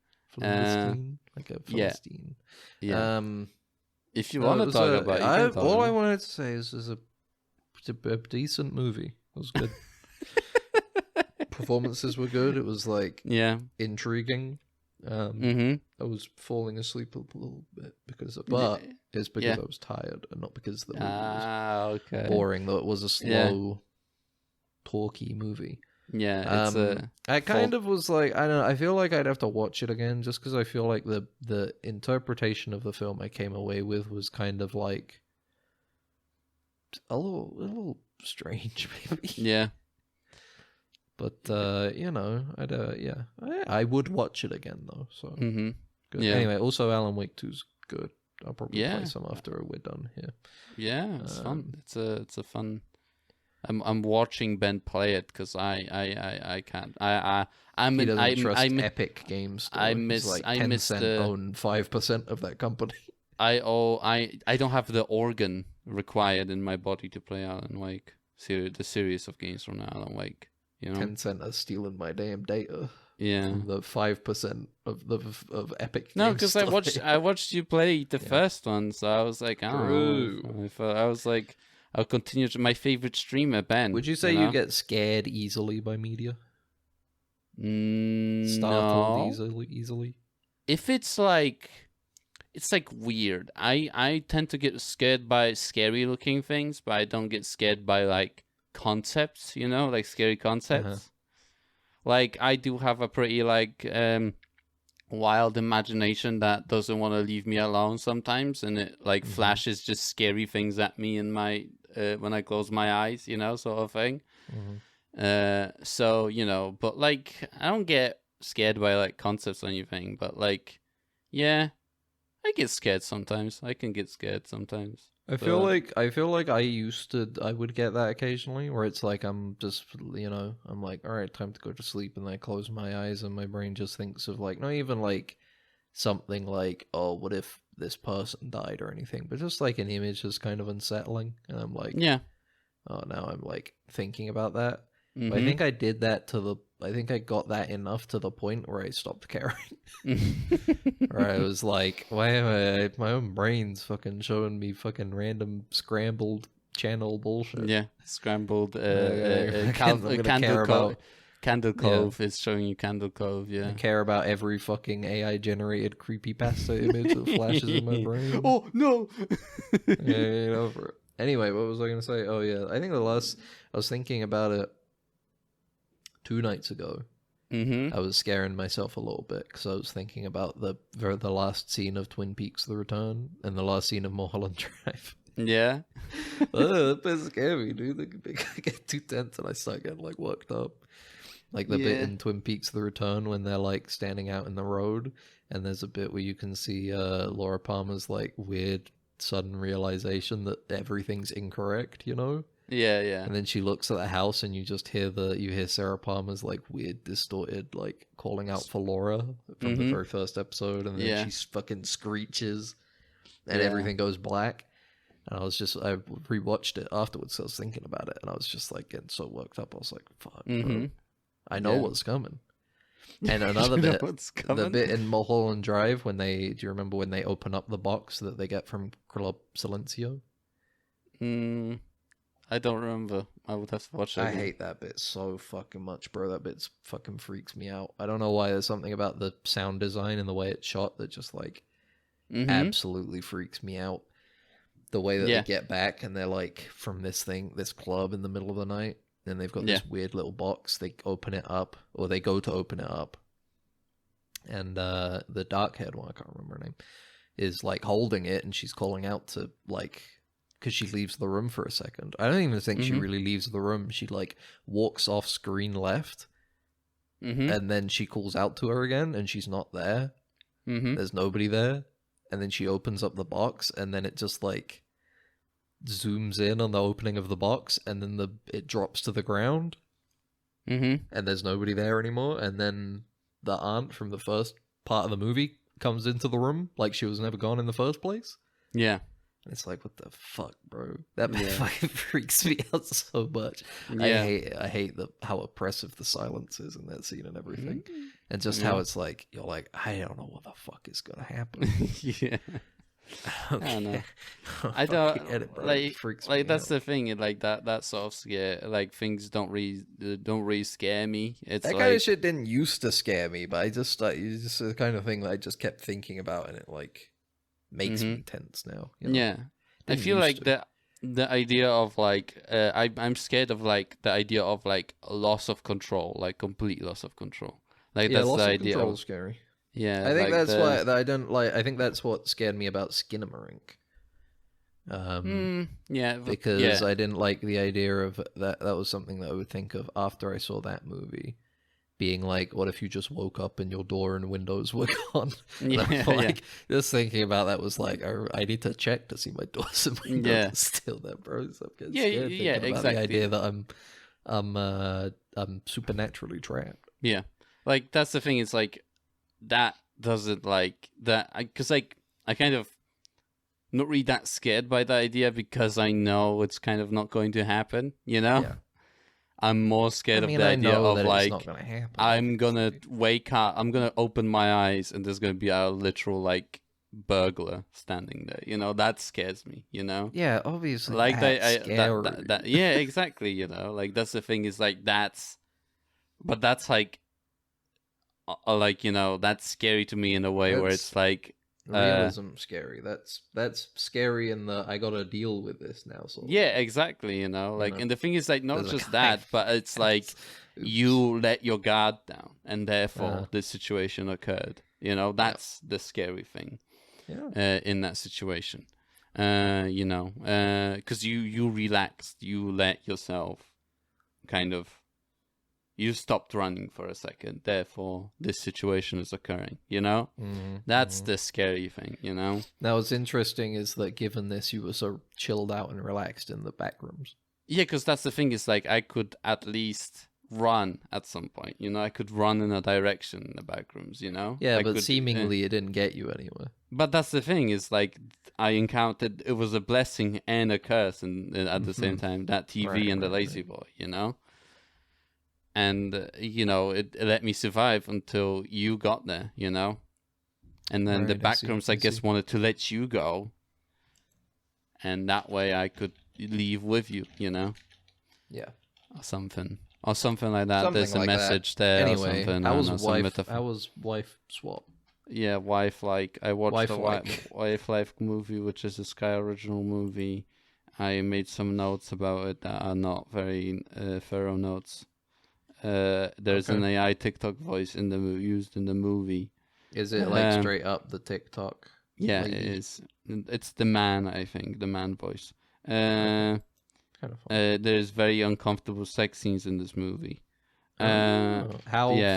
Like a Philistine. Yeah. If you want to talk about it, all I wanted to say is it's a decent movie. It was good. Performances were good. It was like intriguing. I was falling asleep a little bit because I was tired and not because the movie was boring. Though it was a slow, talky movie. Yeah, I kind of was like, I don't know. I feel like I'd have to watch it again just because I feel like the interpretation of the film I came away with was kind of like a little strange, maybe. Yeah. But I would watch it again though. So good. Yeah. Anyway, also Alan Wake 2's good. I'll probably play some after we're done here. Yeah, it's fun. It's a fun. I'm watching Ben play it because I can't. He doesn't trust Epic Games. Though. I miss Tencent own 5% of that company. I don't have the organ required in my body to play Alan Wake. The series of games from Alan Wake. You know? Tencent are stealing my damn data. Yeah, the 5% of Epic. No, because I watched you play the first one, so I was like, oh, I was like, I'll continue to my favorite streamer, Ben. Would you say you get scared easily by media? Startled easily? If it's like weird. I tend to get scared by scary looking things, but I don't get scared by like concepts, you know, like scary concepts. Like I do have a pretty like wild imagination that doesn't want to leave me alone sometimes, and it like flashes just scary things at me in my when I close my eyes, you know, sort of thing. So, you know, but like I don't get scared by like concepts or anything, but like I get scared sometimes. I can get scared sometimes. I feel like I would get that occasionally, where it's like I'm just, you know, I'm like, all right, time to go to sleep, and I close my eyes and my brain just thinks of like, not even like something like, oh, what if this person died or anything, but just like an image is kind of unsettling, and I'm like, oh, now I'm like thinking about that. But I think I did that I think I got that enough to the point where I stopped caring. Where I was like, why am my own brain's fucking showing me fucking random scrambled channel bullshit. Yeah, scrambled candle Candle Cove is showing you Candle Cove, yeah. I care about every fucking AI-generated creepypasta image that flashes in my brain. Oh, no! Yeah, over it. Anyway, what was I going to say? Oh, yeah. I think I was thinking about it 2 nights ago. Mm-hmm. I was scaring myself a little bit because I was thinking about the last scene of Twin Peaks: The Return and the last scene of Mulholland Drive. Yeah. That bit scared me, dude. I get too tense and I start getting like worked up. Like the bit in Twin Peaks: The Return when they're like standing out in the road, and there's a bit where you can see Laura Palmer's like weird sudden realization that everything's incorrect, you know? Yeah, yeah. And then she looks at the house, and you just hear Sarah Palmer's like weird, distorted, like calling out for Laura from the very first episode, and then she fucking screeches, and everything goes black. And I rewatched it afterwards. So I was thinking about it, and I was just like getting so worked up. I was like, "Fuck, bro, I know what's coming." And another bit, the bit in Mulholland Drive do you remember when they open up the box that they get from Club Silencio? I don't remember. I would have to watch it again. I hate that bit so fucking much, bro. That bit fucking freaks me out. I don't know why. There's something about the sound design and the way it's shot that just like absolutely freaks me out. The way that they get back and they're like from this club in the middle of the night, and they've got this weird little box. They open it up, or they go to open it up, and the dark-haired one, I can't remember her name, is like holding it, and she's calling out to like, because she leaves the room for a second. I don't even think she really leaves the room. She like walks off screen left, and then she calls out to her again, and she's not there. There's nobody there. And then she opens up the box, and then it just like zooms in on the opening of the box, and then it drops to the ground, and there's nobody there anymore. And then the aunt from the first part of the movie comes into the room like she was never gone in the first place. Yeah. And it's like, what the fuck, bro? That fucking freaks me out so much. Yeah. I hate how oppressive the silence is in that scene and everything. And just how it's like, you're like, I don't know what the fuck is going to happen. Yeah. I don't know. I don't get it, bro. Like, it freaks me that's out. the thing. Like that sort of scare, like things don't really scare me. It's that like, kind of shit didn't used to scare me, but it's just the kind of thing that I just kept thinking about, and it like makes me tense now. You know? Yeah, I feel like the idea of like I'm scared of like the idea of like a loss of control, like complete loss of control. Like that's loss the of idea. Control is scary. Yeah, I think like that's why I don't like. I think that's what scared me about Skinamarink. Because I didn't like the idea of that. That was something that I would think of after I saw that movie, being like, what if you just woke up and your door and windows were gone? Just thinking about that was like, I need to check to see my doors and windows are still there, bro. So I'm getting scared thinking about the idea that I'm supernaturally trapped. Yeah, like that's the thing. It's like that doesn't like that because like I kind of not really that scared by the idea because I know it's kind of not going to happen. You know. Yeah. I'm more scared of the idea of like I'm gonna wake up, I'm gonna open my eyes, and there's gonna be a literal like burglar standing there. You know, that scares me. You know. Yeah, obviously. Like yeah, exactly. You know, like that's the thing is like that's like you know that's scary to me in a way where it's like. Realism scary. That's scary in the I gotta deal with this now. So yeah, exactly. You know, like, and the thing is like not just that, but it's like you let your guard down, and therefore this situation occurred. You know, that's the scary thing. Yeah. In that situation, you know, because you relaxed, you let yourself kind of. You stopped running for a second, therefore this situation is occurring, you know? That's the scary thing, you know? Now, what's interesting is that given this, you were so chilled out and relaxed in the Backrooms. Yeah, because that's the thing, is like I could at least run at some point, you know? I could run in a direction in the Backrooms, you know? Yeah, but seemingly it didn't get you anywhere. But that's the thing, is like I encountered, it was a blessing and a curse at the same time, that TV and the Lazy Boy, you know? And, you know, it let me survive until you got there, you know? And then the Backrooms, I guess, wanted to let you go. And that way I could leave with you, you know? Yeah. Or something. or something like that. There's a message there or something. How was wife swap? Yeah, wife-like. I watched a wife-like movie, which is a Sky original movie. I made some notes about it that are not very thorough notes. There's an AI TikTok voice used in the movie. Is it like straight up the TikTok? Yeah, lady? It is. It's the man, I think, the man voice. Kind of fun. There's very uncomfortable sex scenes in this movie. How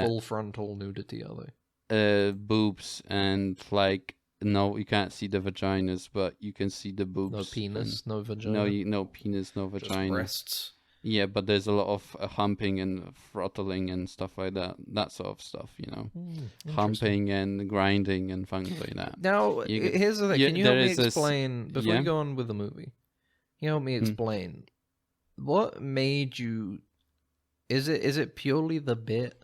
full frontal nudity are they? Boobs and like. No, you can't see the vaginas, but you can see the boobs. No penis, no vagina. No penis, no vagina. Just breasts. Yeah, but there's a lot of humping and throttling and stuff like that. That sort of stuff, Humping and grinding and things like that. Now, here's the thing. Can you help me explain, before you go on with the movie, can you help me explain what made you... Is it purely the bit?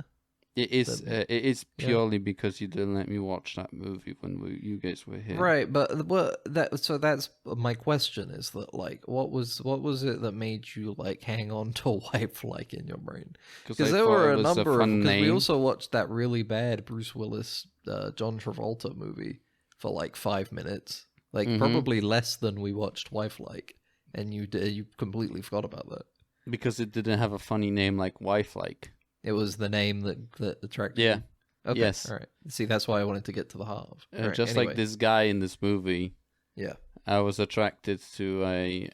It is purely because you didn't let me watch that movie when you guys were here. Right, but so that's my question, is that like what was it that made you like hang on to wife like in your brain? Because there were a number of, because we also watched that really bad Bruce Willis John Travolta movie for like 5 minutes, like probably less than we watched wife like, and you completely forgot about that because it didn't have a funny name like wife like. It was the name that attracted you. Okay. Yes. All right. See, that's why I wanted to get to the heart of. Just like this guy in this movie. Yeah. I was attracted to a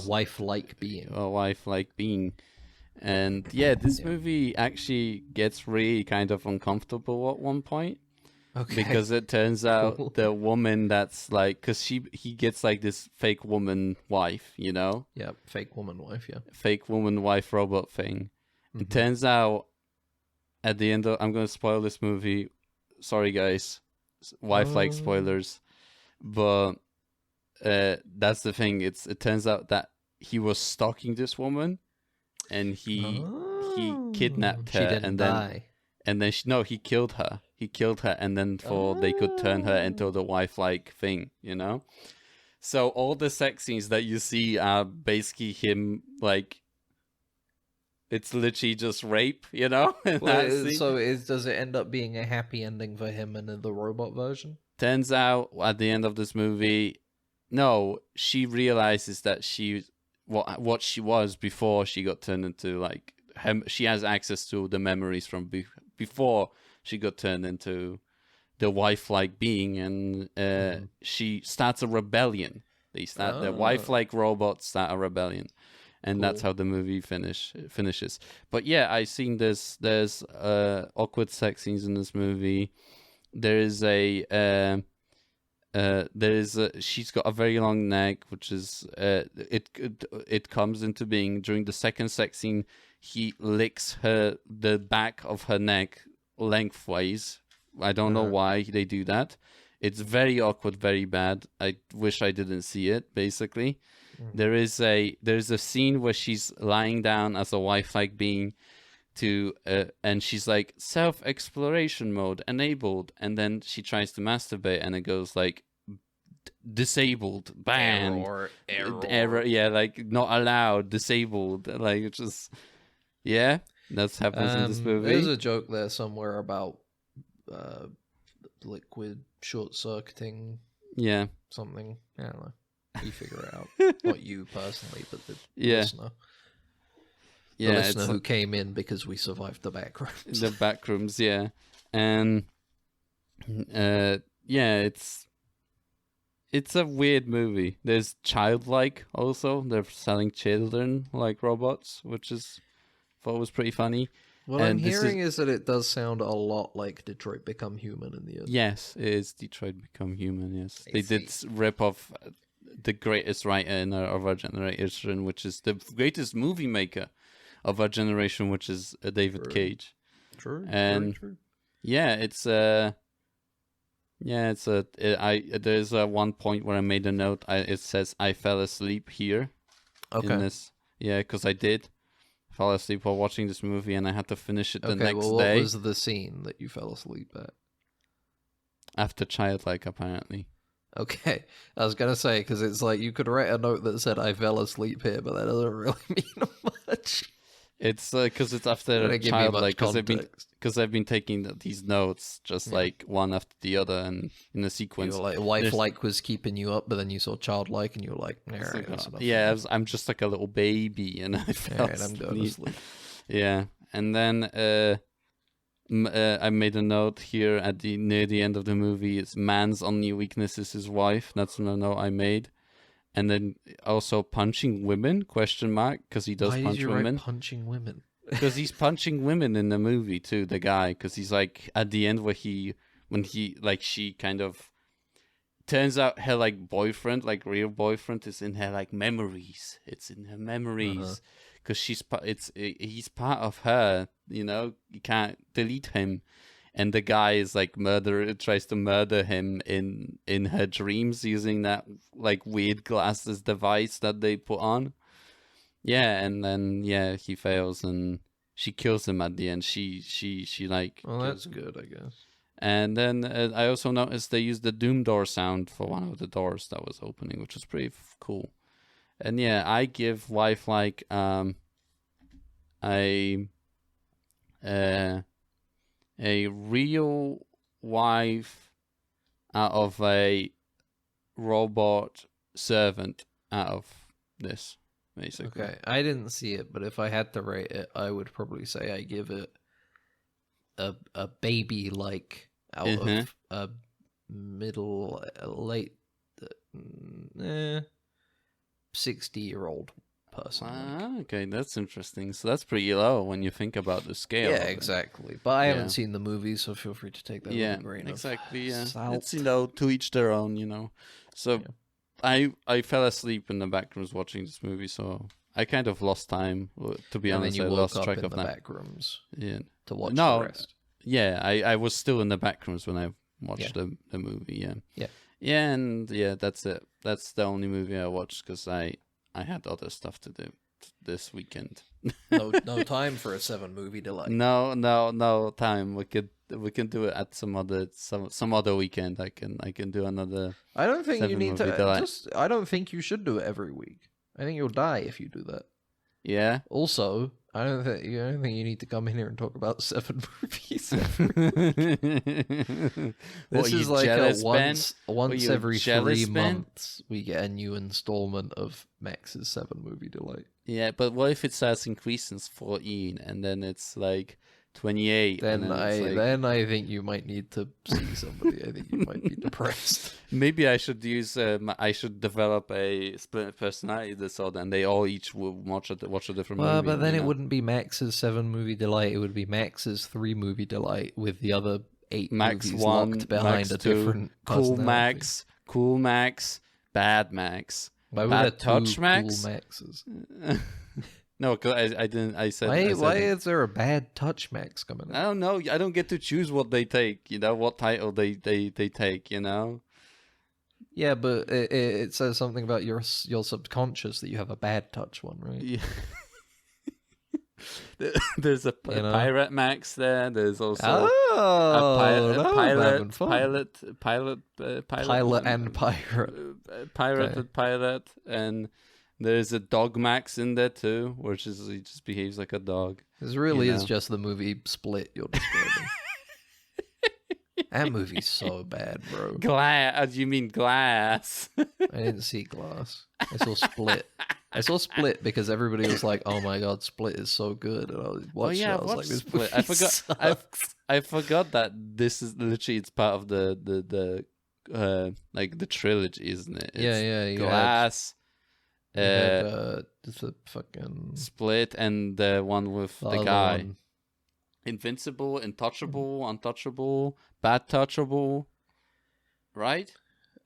wife-like being. A wife-like being. And yeah, this movie actually gets really kind of uncomfortable at one point. Okay. Because it turns out the woman that's like, because he gets like this fake woman wife, Yeah, fake woman wife, yeah. Fake woman wife robot thing. It turns out at the end of... I'm going to spoil this movie. Sorry, guys. Wife-like spoilers. But that's the thing. It turns out that he was stalking this woman. And he kidnapped her. She didn't die. And then he killed her. He killed her, and then they could turn her into the wife-like thing, So all the sex scenes that you see are basically him, like... It's literally just rape, Does it end up being a happy ending for him and in the robot version? Turns out, at the end of this movie, no, she realizes that what she was before she got turned into, like, she has access to the memories from before she got turned into the wife-like being, and she starts a rebellion. The wife-like robots start a rebellion. And that's how the movie finishes. But yeah, I seen there's awkward sex scenes in this movie. She's got a very long neck, which is it comes into being during the second sex scene. He licks the back of her neck lengthways. I don't know why they do that. It's very awkward, very bad. I wish I didn't see it, basically. There's a scene where she's lying down as a wife-like being and she's like self-exploration mode enabled, and then she tries to masturbate and it goes like disabled, banned, error, yeah, like not allowed, disabled, like it's just that happens in this movie. There's a joke there somewhere about liquid short-circuiting something. I don't know. You figure it out. Not you personally, but the listener. The listener who came in because we survived the Backrooms. The Backrooms, yeah. And it's a weird movie. There's childlike also. They're selling children like robots, which is thought was pretty funny. What I'm hearing is that it does sound a lot like Detroit Become Human in the end. Yes, it is Detroit Become Human, yes. They did rip off the greatest writer of our generation, which is the greatest movie maker of our generation, which is David Cage. True. And true. There's one point where I made a note. It says I fell asleep here. Okay. In this, because I did. I fell asleep while watching this movie, and I had to finish it the next day. What was the scene that you fell asleep at? After childlike, apparently. Okay, I was gonna say, because it's like you could write a note that said I fell asleep here, but that doesn't really mean much. It's because it's after a child, like because I've been taking these notes just like one after the other and in a sequence. You were like wife-like was keeping you up, but then you saw childlike, and you were like, right, that's enough. Yeah, I'm just like a little baby, and I fell I'm going to sleep. Yeah, and then I made a note here at near the end of the movie. It's man's only weakness is his wife. That's a note I made. And then also punching women, question mark, because he does punch women. Why did you write punching women? Because he's punching women in the movie too, the guy, because he's like at the end when she kind of turns out her like boyfriend, like real boyfriend, is in her like memories. It's in her memories because he's part of her. You know, you can't delete him. And the guy is like tries to murder him in her dreams using that like weird glasses device that they put on. Yeah, and then he fails and she kills him at the end. She like. Well, that's good, I guess. And then I also noticed they used the Doom door sound for one of the doors that was opening, which was pretty cool. And yeah, I give wife like a real wife out of a robot servant out of this, basically. Okay, I didn't see it, but if I had to rate it, I would probably say I give it a baby like out of a late 60-year-old person. Okay, that's interesting. So that's pretty low when you think about the scale. Yeah, exactly. But I haven't seen the movie, so feel free to take that with a grain of salt. It's, to each their own, So I fell asleep in the Backrooms watching this movie, so I kind of lost time. To be honest, I lost track of that. Backrooms. Yeah. To watch the rest. Yeah, I was still in the Backrooms when I watched the movie. Yeah. Yeah, and that's it. That's the only movie I watched because I had other stuff to do this weekend. no time for a 7-movie delight. No time. We can do it at some other weekend. I can do another. I don't think you need to. I don't think you should do it every week. I think you'll die if you do that. Yeah. Also, I don't think you need to come in here and talk about 7 movies. This is like a once every 3 months we get a new installment of Max's 7-movie delight. Yeah, but what if it starts increasing 14 and then it's like 28? Then I think you might need to see somebody. I think you might be depressed. Maybe I should I should develop a split personality disorder, and they all each will watch a different movie. Well, but then it wouldn't be Max's 7-movie delight. It would be Max's 3-movie delight with the other 8 Max movies 1, locked behind Max a 2, different cool personality. Cool Max, bad Max. Why would bad touch cool Max? Maxes? No, because I didn't. I said. Why is there a bad touch Max coming in? I don't know. I don't get to choose what they take. What title they take. Yeah, but it says something about your subconscious that you have a bad touch one, right? Yeah. There's a pirate Max there. There's also a pilot and pirate. Pirate, and there's a dog Max in there too, which is he just behaves like a dog. This really is just the movie Split you're describing. That movie's so bad, bro. Glass? You mean Glass? I didn't see Glass. I saw Split. I saw Split because everybody was like, "Oh my god, Split is so good," and I watched it. I was like, "This Split." I forgot. I forgot that this is literally it's part of the like the trilogy, isn't it? It's Glass. It's a fucking Split and the one with the guy. Invincible, Intouchable, Untouchable, Bad Touchable, right?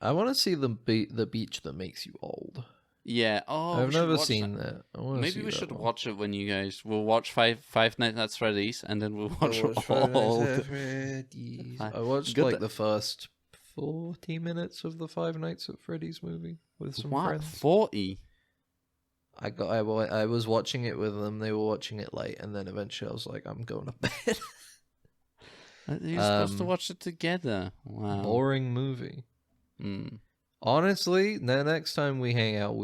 I want to see the beach that makes you old. Yeah. I've never seen that. Maybe we should watch it when you guys. We'll watch Five Nights at Freddy's, and then we'll watch all. I watched like the first 40 minutes of the Five Nights at Freddy's movie with some friends. 40? I was watching it with them. They were watching it late, and then eventually I was like, I'm going to bed. You're supposed to watch it together. Wow. Boring movie. Honestly, the next time we hang out,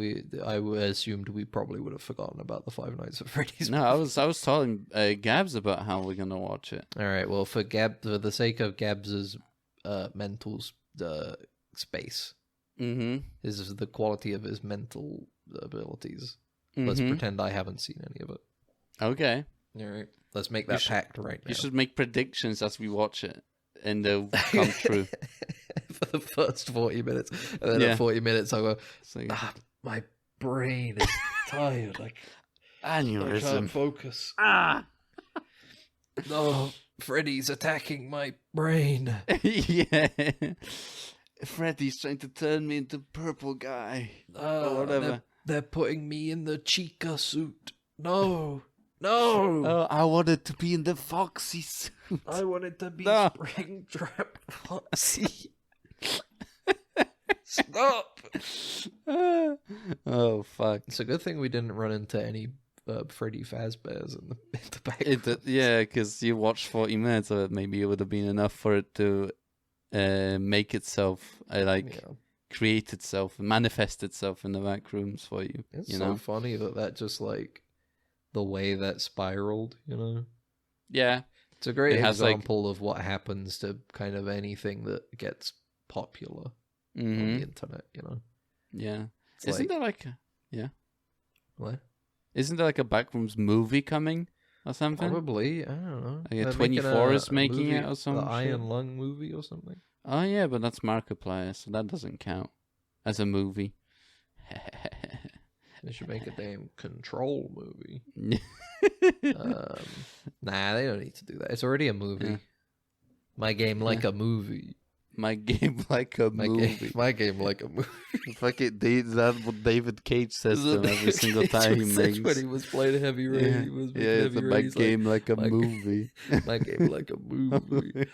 I assumed we probably would have forgotten about the Five Nights at Freddy's. No, I was telling Gabs about how we're gonna watch it. All right. Well, for the sake of Gabs's mental space, is the quality of his mental abilities. Let's pretend I haven't seen any of it. Okay. All right. Let's make that pact right now. You should make predictions as we watch it, and they'll come true. For the first 40 minutes. And then at 40 minutes, I'll go, my brain is tired. I can't focus. No, Freddy's attacking my brain. Yeah. Freddy's trying to turn me into purple guy. Or whatever. They're putting me in the Chica suit. No. No. I wanted to be in the Foxy suit. I wanted to be Springtrap Foxy. Stop! Oh, fuck. It's a good thing we didn't run into any Freddy Fazbear's in the back. Yeah, because you watched 40 minutes of it. Maybe it would have been enough for it to make itself, create itself, manifest itself in the Backrooms for you. It's so funny that just the way that spiraled, Yeah. It's a great example of what happens to kind of anything that gets popular on the internet, Yeah. It's Isn't there What? Isn't there a Backrooms movie coming or something? Probably. I don't know. Like 24 is making movie, it or something. The Iron Lung movie or something. Oh yeah, but that's Markiplier, so that doesn't count as a movie. They should make a damn Control movie. Nah, they don't need to do that. It's already a movie. Yeah. My game like a movie. My game like a movie. My game like a movie. Fuck it, that's what David Cage says to him every single time he makes. When he was playing Heavy Rain, he was my game like a movie. My game like a movie.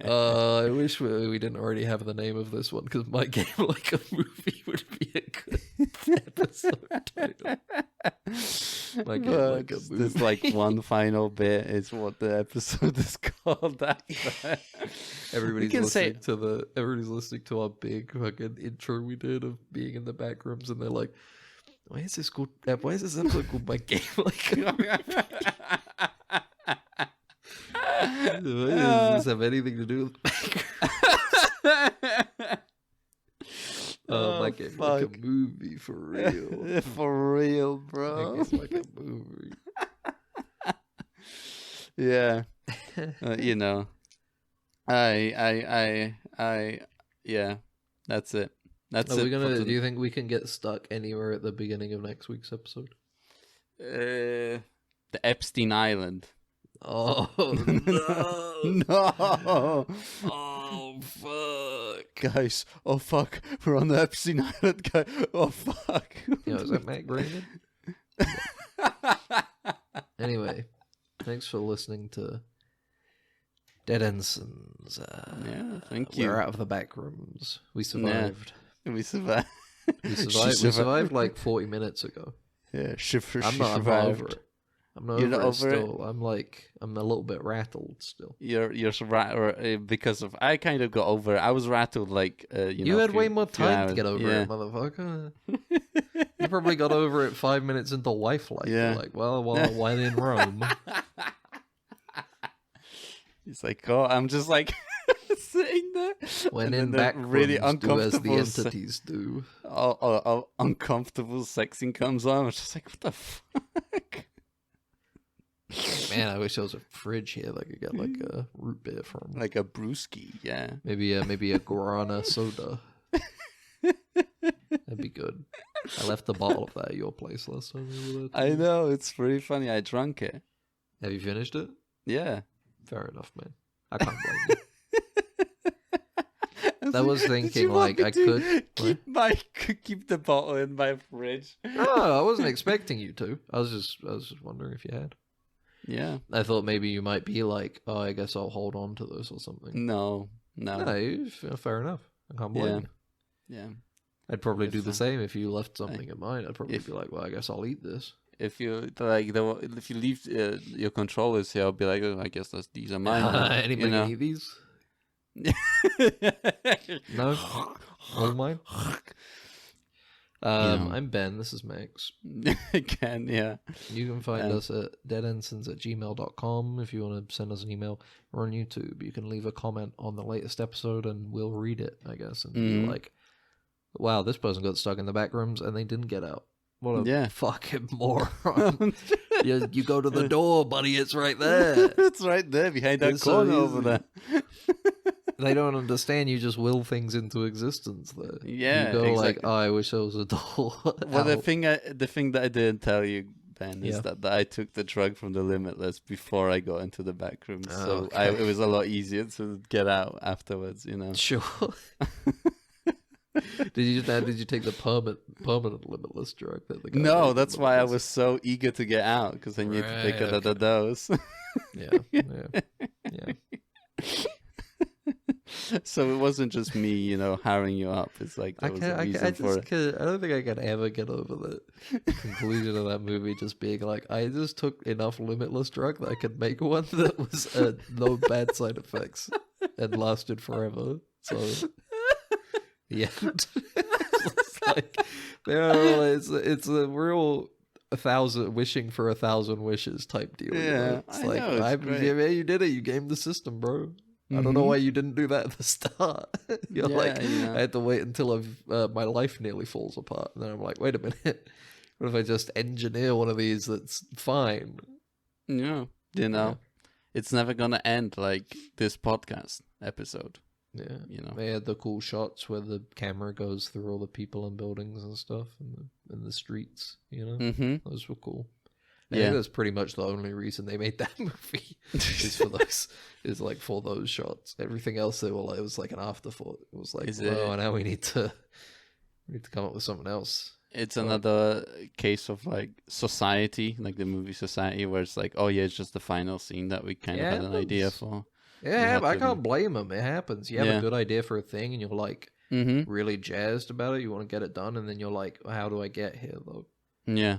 I wish we didn't already have the name of this one, because My Game Like a Movie would be a good episode title. My Game Like a Movie. There's one final bit is what the episode is called after. Everybody's listening to our big fucking intro we did of being in the back rooms, and they're like, why is this episode called My Game Like a Movie? Does this have anything to do with My Game Like a Movie, for real. For real, bro. My Game Like a Movie. Yeah. Yeah, that's it. Do you think we can get stuck anywhere at the beginning of next week's episode? The Epstein Island. Oh, no. No. Oh, fuck. Guys, oh, fuck. We're on the Epstein Island, guy. Oh, fuck. Is that Matt Groening? Anyway, thanks for listening to Dead Ensigns. Thank you. We're out of the back rooms. We survived. We survived. We survived like 40 minutes ago. Yeah, I'm not over it. I'm not You're over not it still. I'm a little bit rattled still. You're because of I kind of got over it. I was rattled you had way more time to get over it, motherfucker. You probably got over it 5 minutes into wife life. Yeah. You're like, well, when in Rome. He's like, oh, I'm just sitting there. When in back really uncomfortable, do as the entities do. Uncomfortable sexing comes on. I'm just like, what the fuck? Man, I wish there was a fridge here that I could get like a root beer from. Like a brewski, yeah. Maybe a guarana soda. That'd be good. I left a bottle of that at your place last time we were there. I know, it's pretty funny. I drank it. Have you finished it? Yeah. Fair enough, man. I can't blame you. That was thinking I could keep the bottle in my fridge. No, I wasn't expecting you to. I was just wondering if you had. Yeah. I thought maybe you might be like, oh, I guess I'll hold on to this or something. No. Fair enough. I can't blame you. Yeah. I'd probably do the same if you left something at mine. I'd probably be like, well, I guess I'll eat this. If you if you leave your controllers here, I'll be like, oh, I guess these are mine. Anybody can eat these? No? All mine? I'm Ben, this is Max. Ken, yeah. You can find us at deadensigns@gmail.com if you want to send us an email. We're on YouTube. You can leave a comment on the latest episode and we'll read it, I guess. And be like, wow, this person got stuck in the Backrooms and they didn't get out. What a fucking moron. you go to the door, buddy, it's right there. It's right there behind that corner over there. They don't understand. You just will things into existence there. Yeah, you go like, oh, I wish there was a door. Well, the thing that I didn't tell you, Ben, is that I took the drug from the Limitless before I got into the Backrooms, so it was a lot easier to get out afterwards. Sure. Did you take the permanent Limitless drug? No, that's why I was so eager to get out, because I need to take another dose. Yeah. So it wasn't just me, hiring you up. It's like there was a reason for it. I don't think I can ever get over the conclusion of that movie just being like, I just took enough Limitless drug that I could make one that was no bad side effects and lasted forever. So, yeah. It's like, it's a real wishing for 1,000 wishes type deal. It's I know, you did it. You gamed the system, bro. I don't know why you didn't do that at the start. I had to wait until my life nearly falls apart. And then I'm like, wait a minute. What if I just engineer one of these that's fine? Yeah. It's never going to end like this podcast episode. Yeah. They had the cool shots where the camera goes through all the people and buildings and stuff in the streets, Those were cool. I think that's pretty much the only reason they made that movie is for those shots. Everything else it was like an afterthought. It was like, now we need to come up with something else. It's another case of like Society, like the movie Society, where it's like, it's just the final scene that we kind of had an idea for. Yeah, I can't blame them. It happens. You have a good idea for a thing, and you're like really jazzed about it. You want to get it done, and then you're like, how do I get here though? Yeah.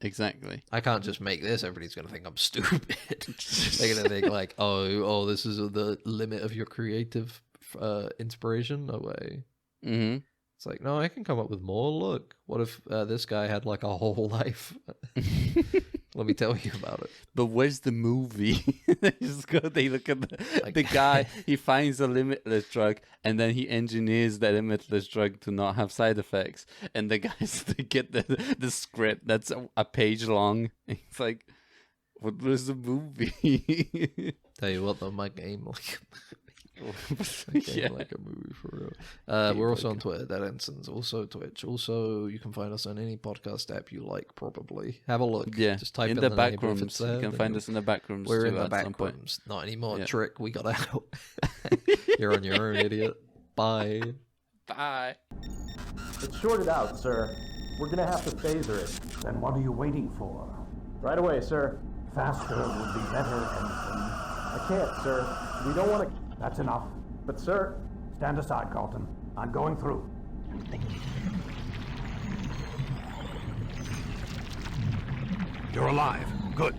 Exactly. I can't just make this. Everybody's going to think I'm stupid. They're going to think like, oh, this is the limit of your creative inspiration. No way. Mm-hmm. It's like, no, I can come up with more. Look, what if this guy had like a whole life? Let me tell you about it. But where's the movie? They look at the guy, he finds a Limitless drug, and then he engineers that Limitless drug to not have side effects. And the guys, they get the script that's a page long. It's like, what was the movie? Tell you what, though, my game like a movie for real. We're also on Twitter, that Ensigns, also Twitch. Also, you can find us on any podcast app you like, probably. Have a look. Yeah, just type in the Backrooms. You can find us in the Backrooms. We're in the Backrooms. Not anymore, Trick. We got out. You're on your own, idiot. Bye. Bye. It's shorted out, sir. We're gonna have to phaser it. Then what are you waiting for? Right away, sir. Faster would be better, Ensign. I can't, sir. We don't want to... That's enough. But, sir... Stand aside, Carlton. I'm going through. You're alive. Good.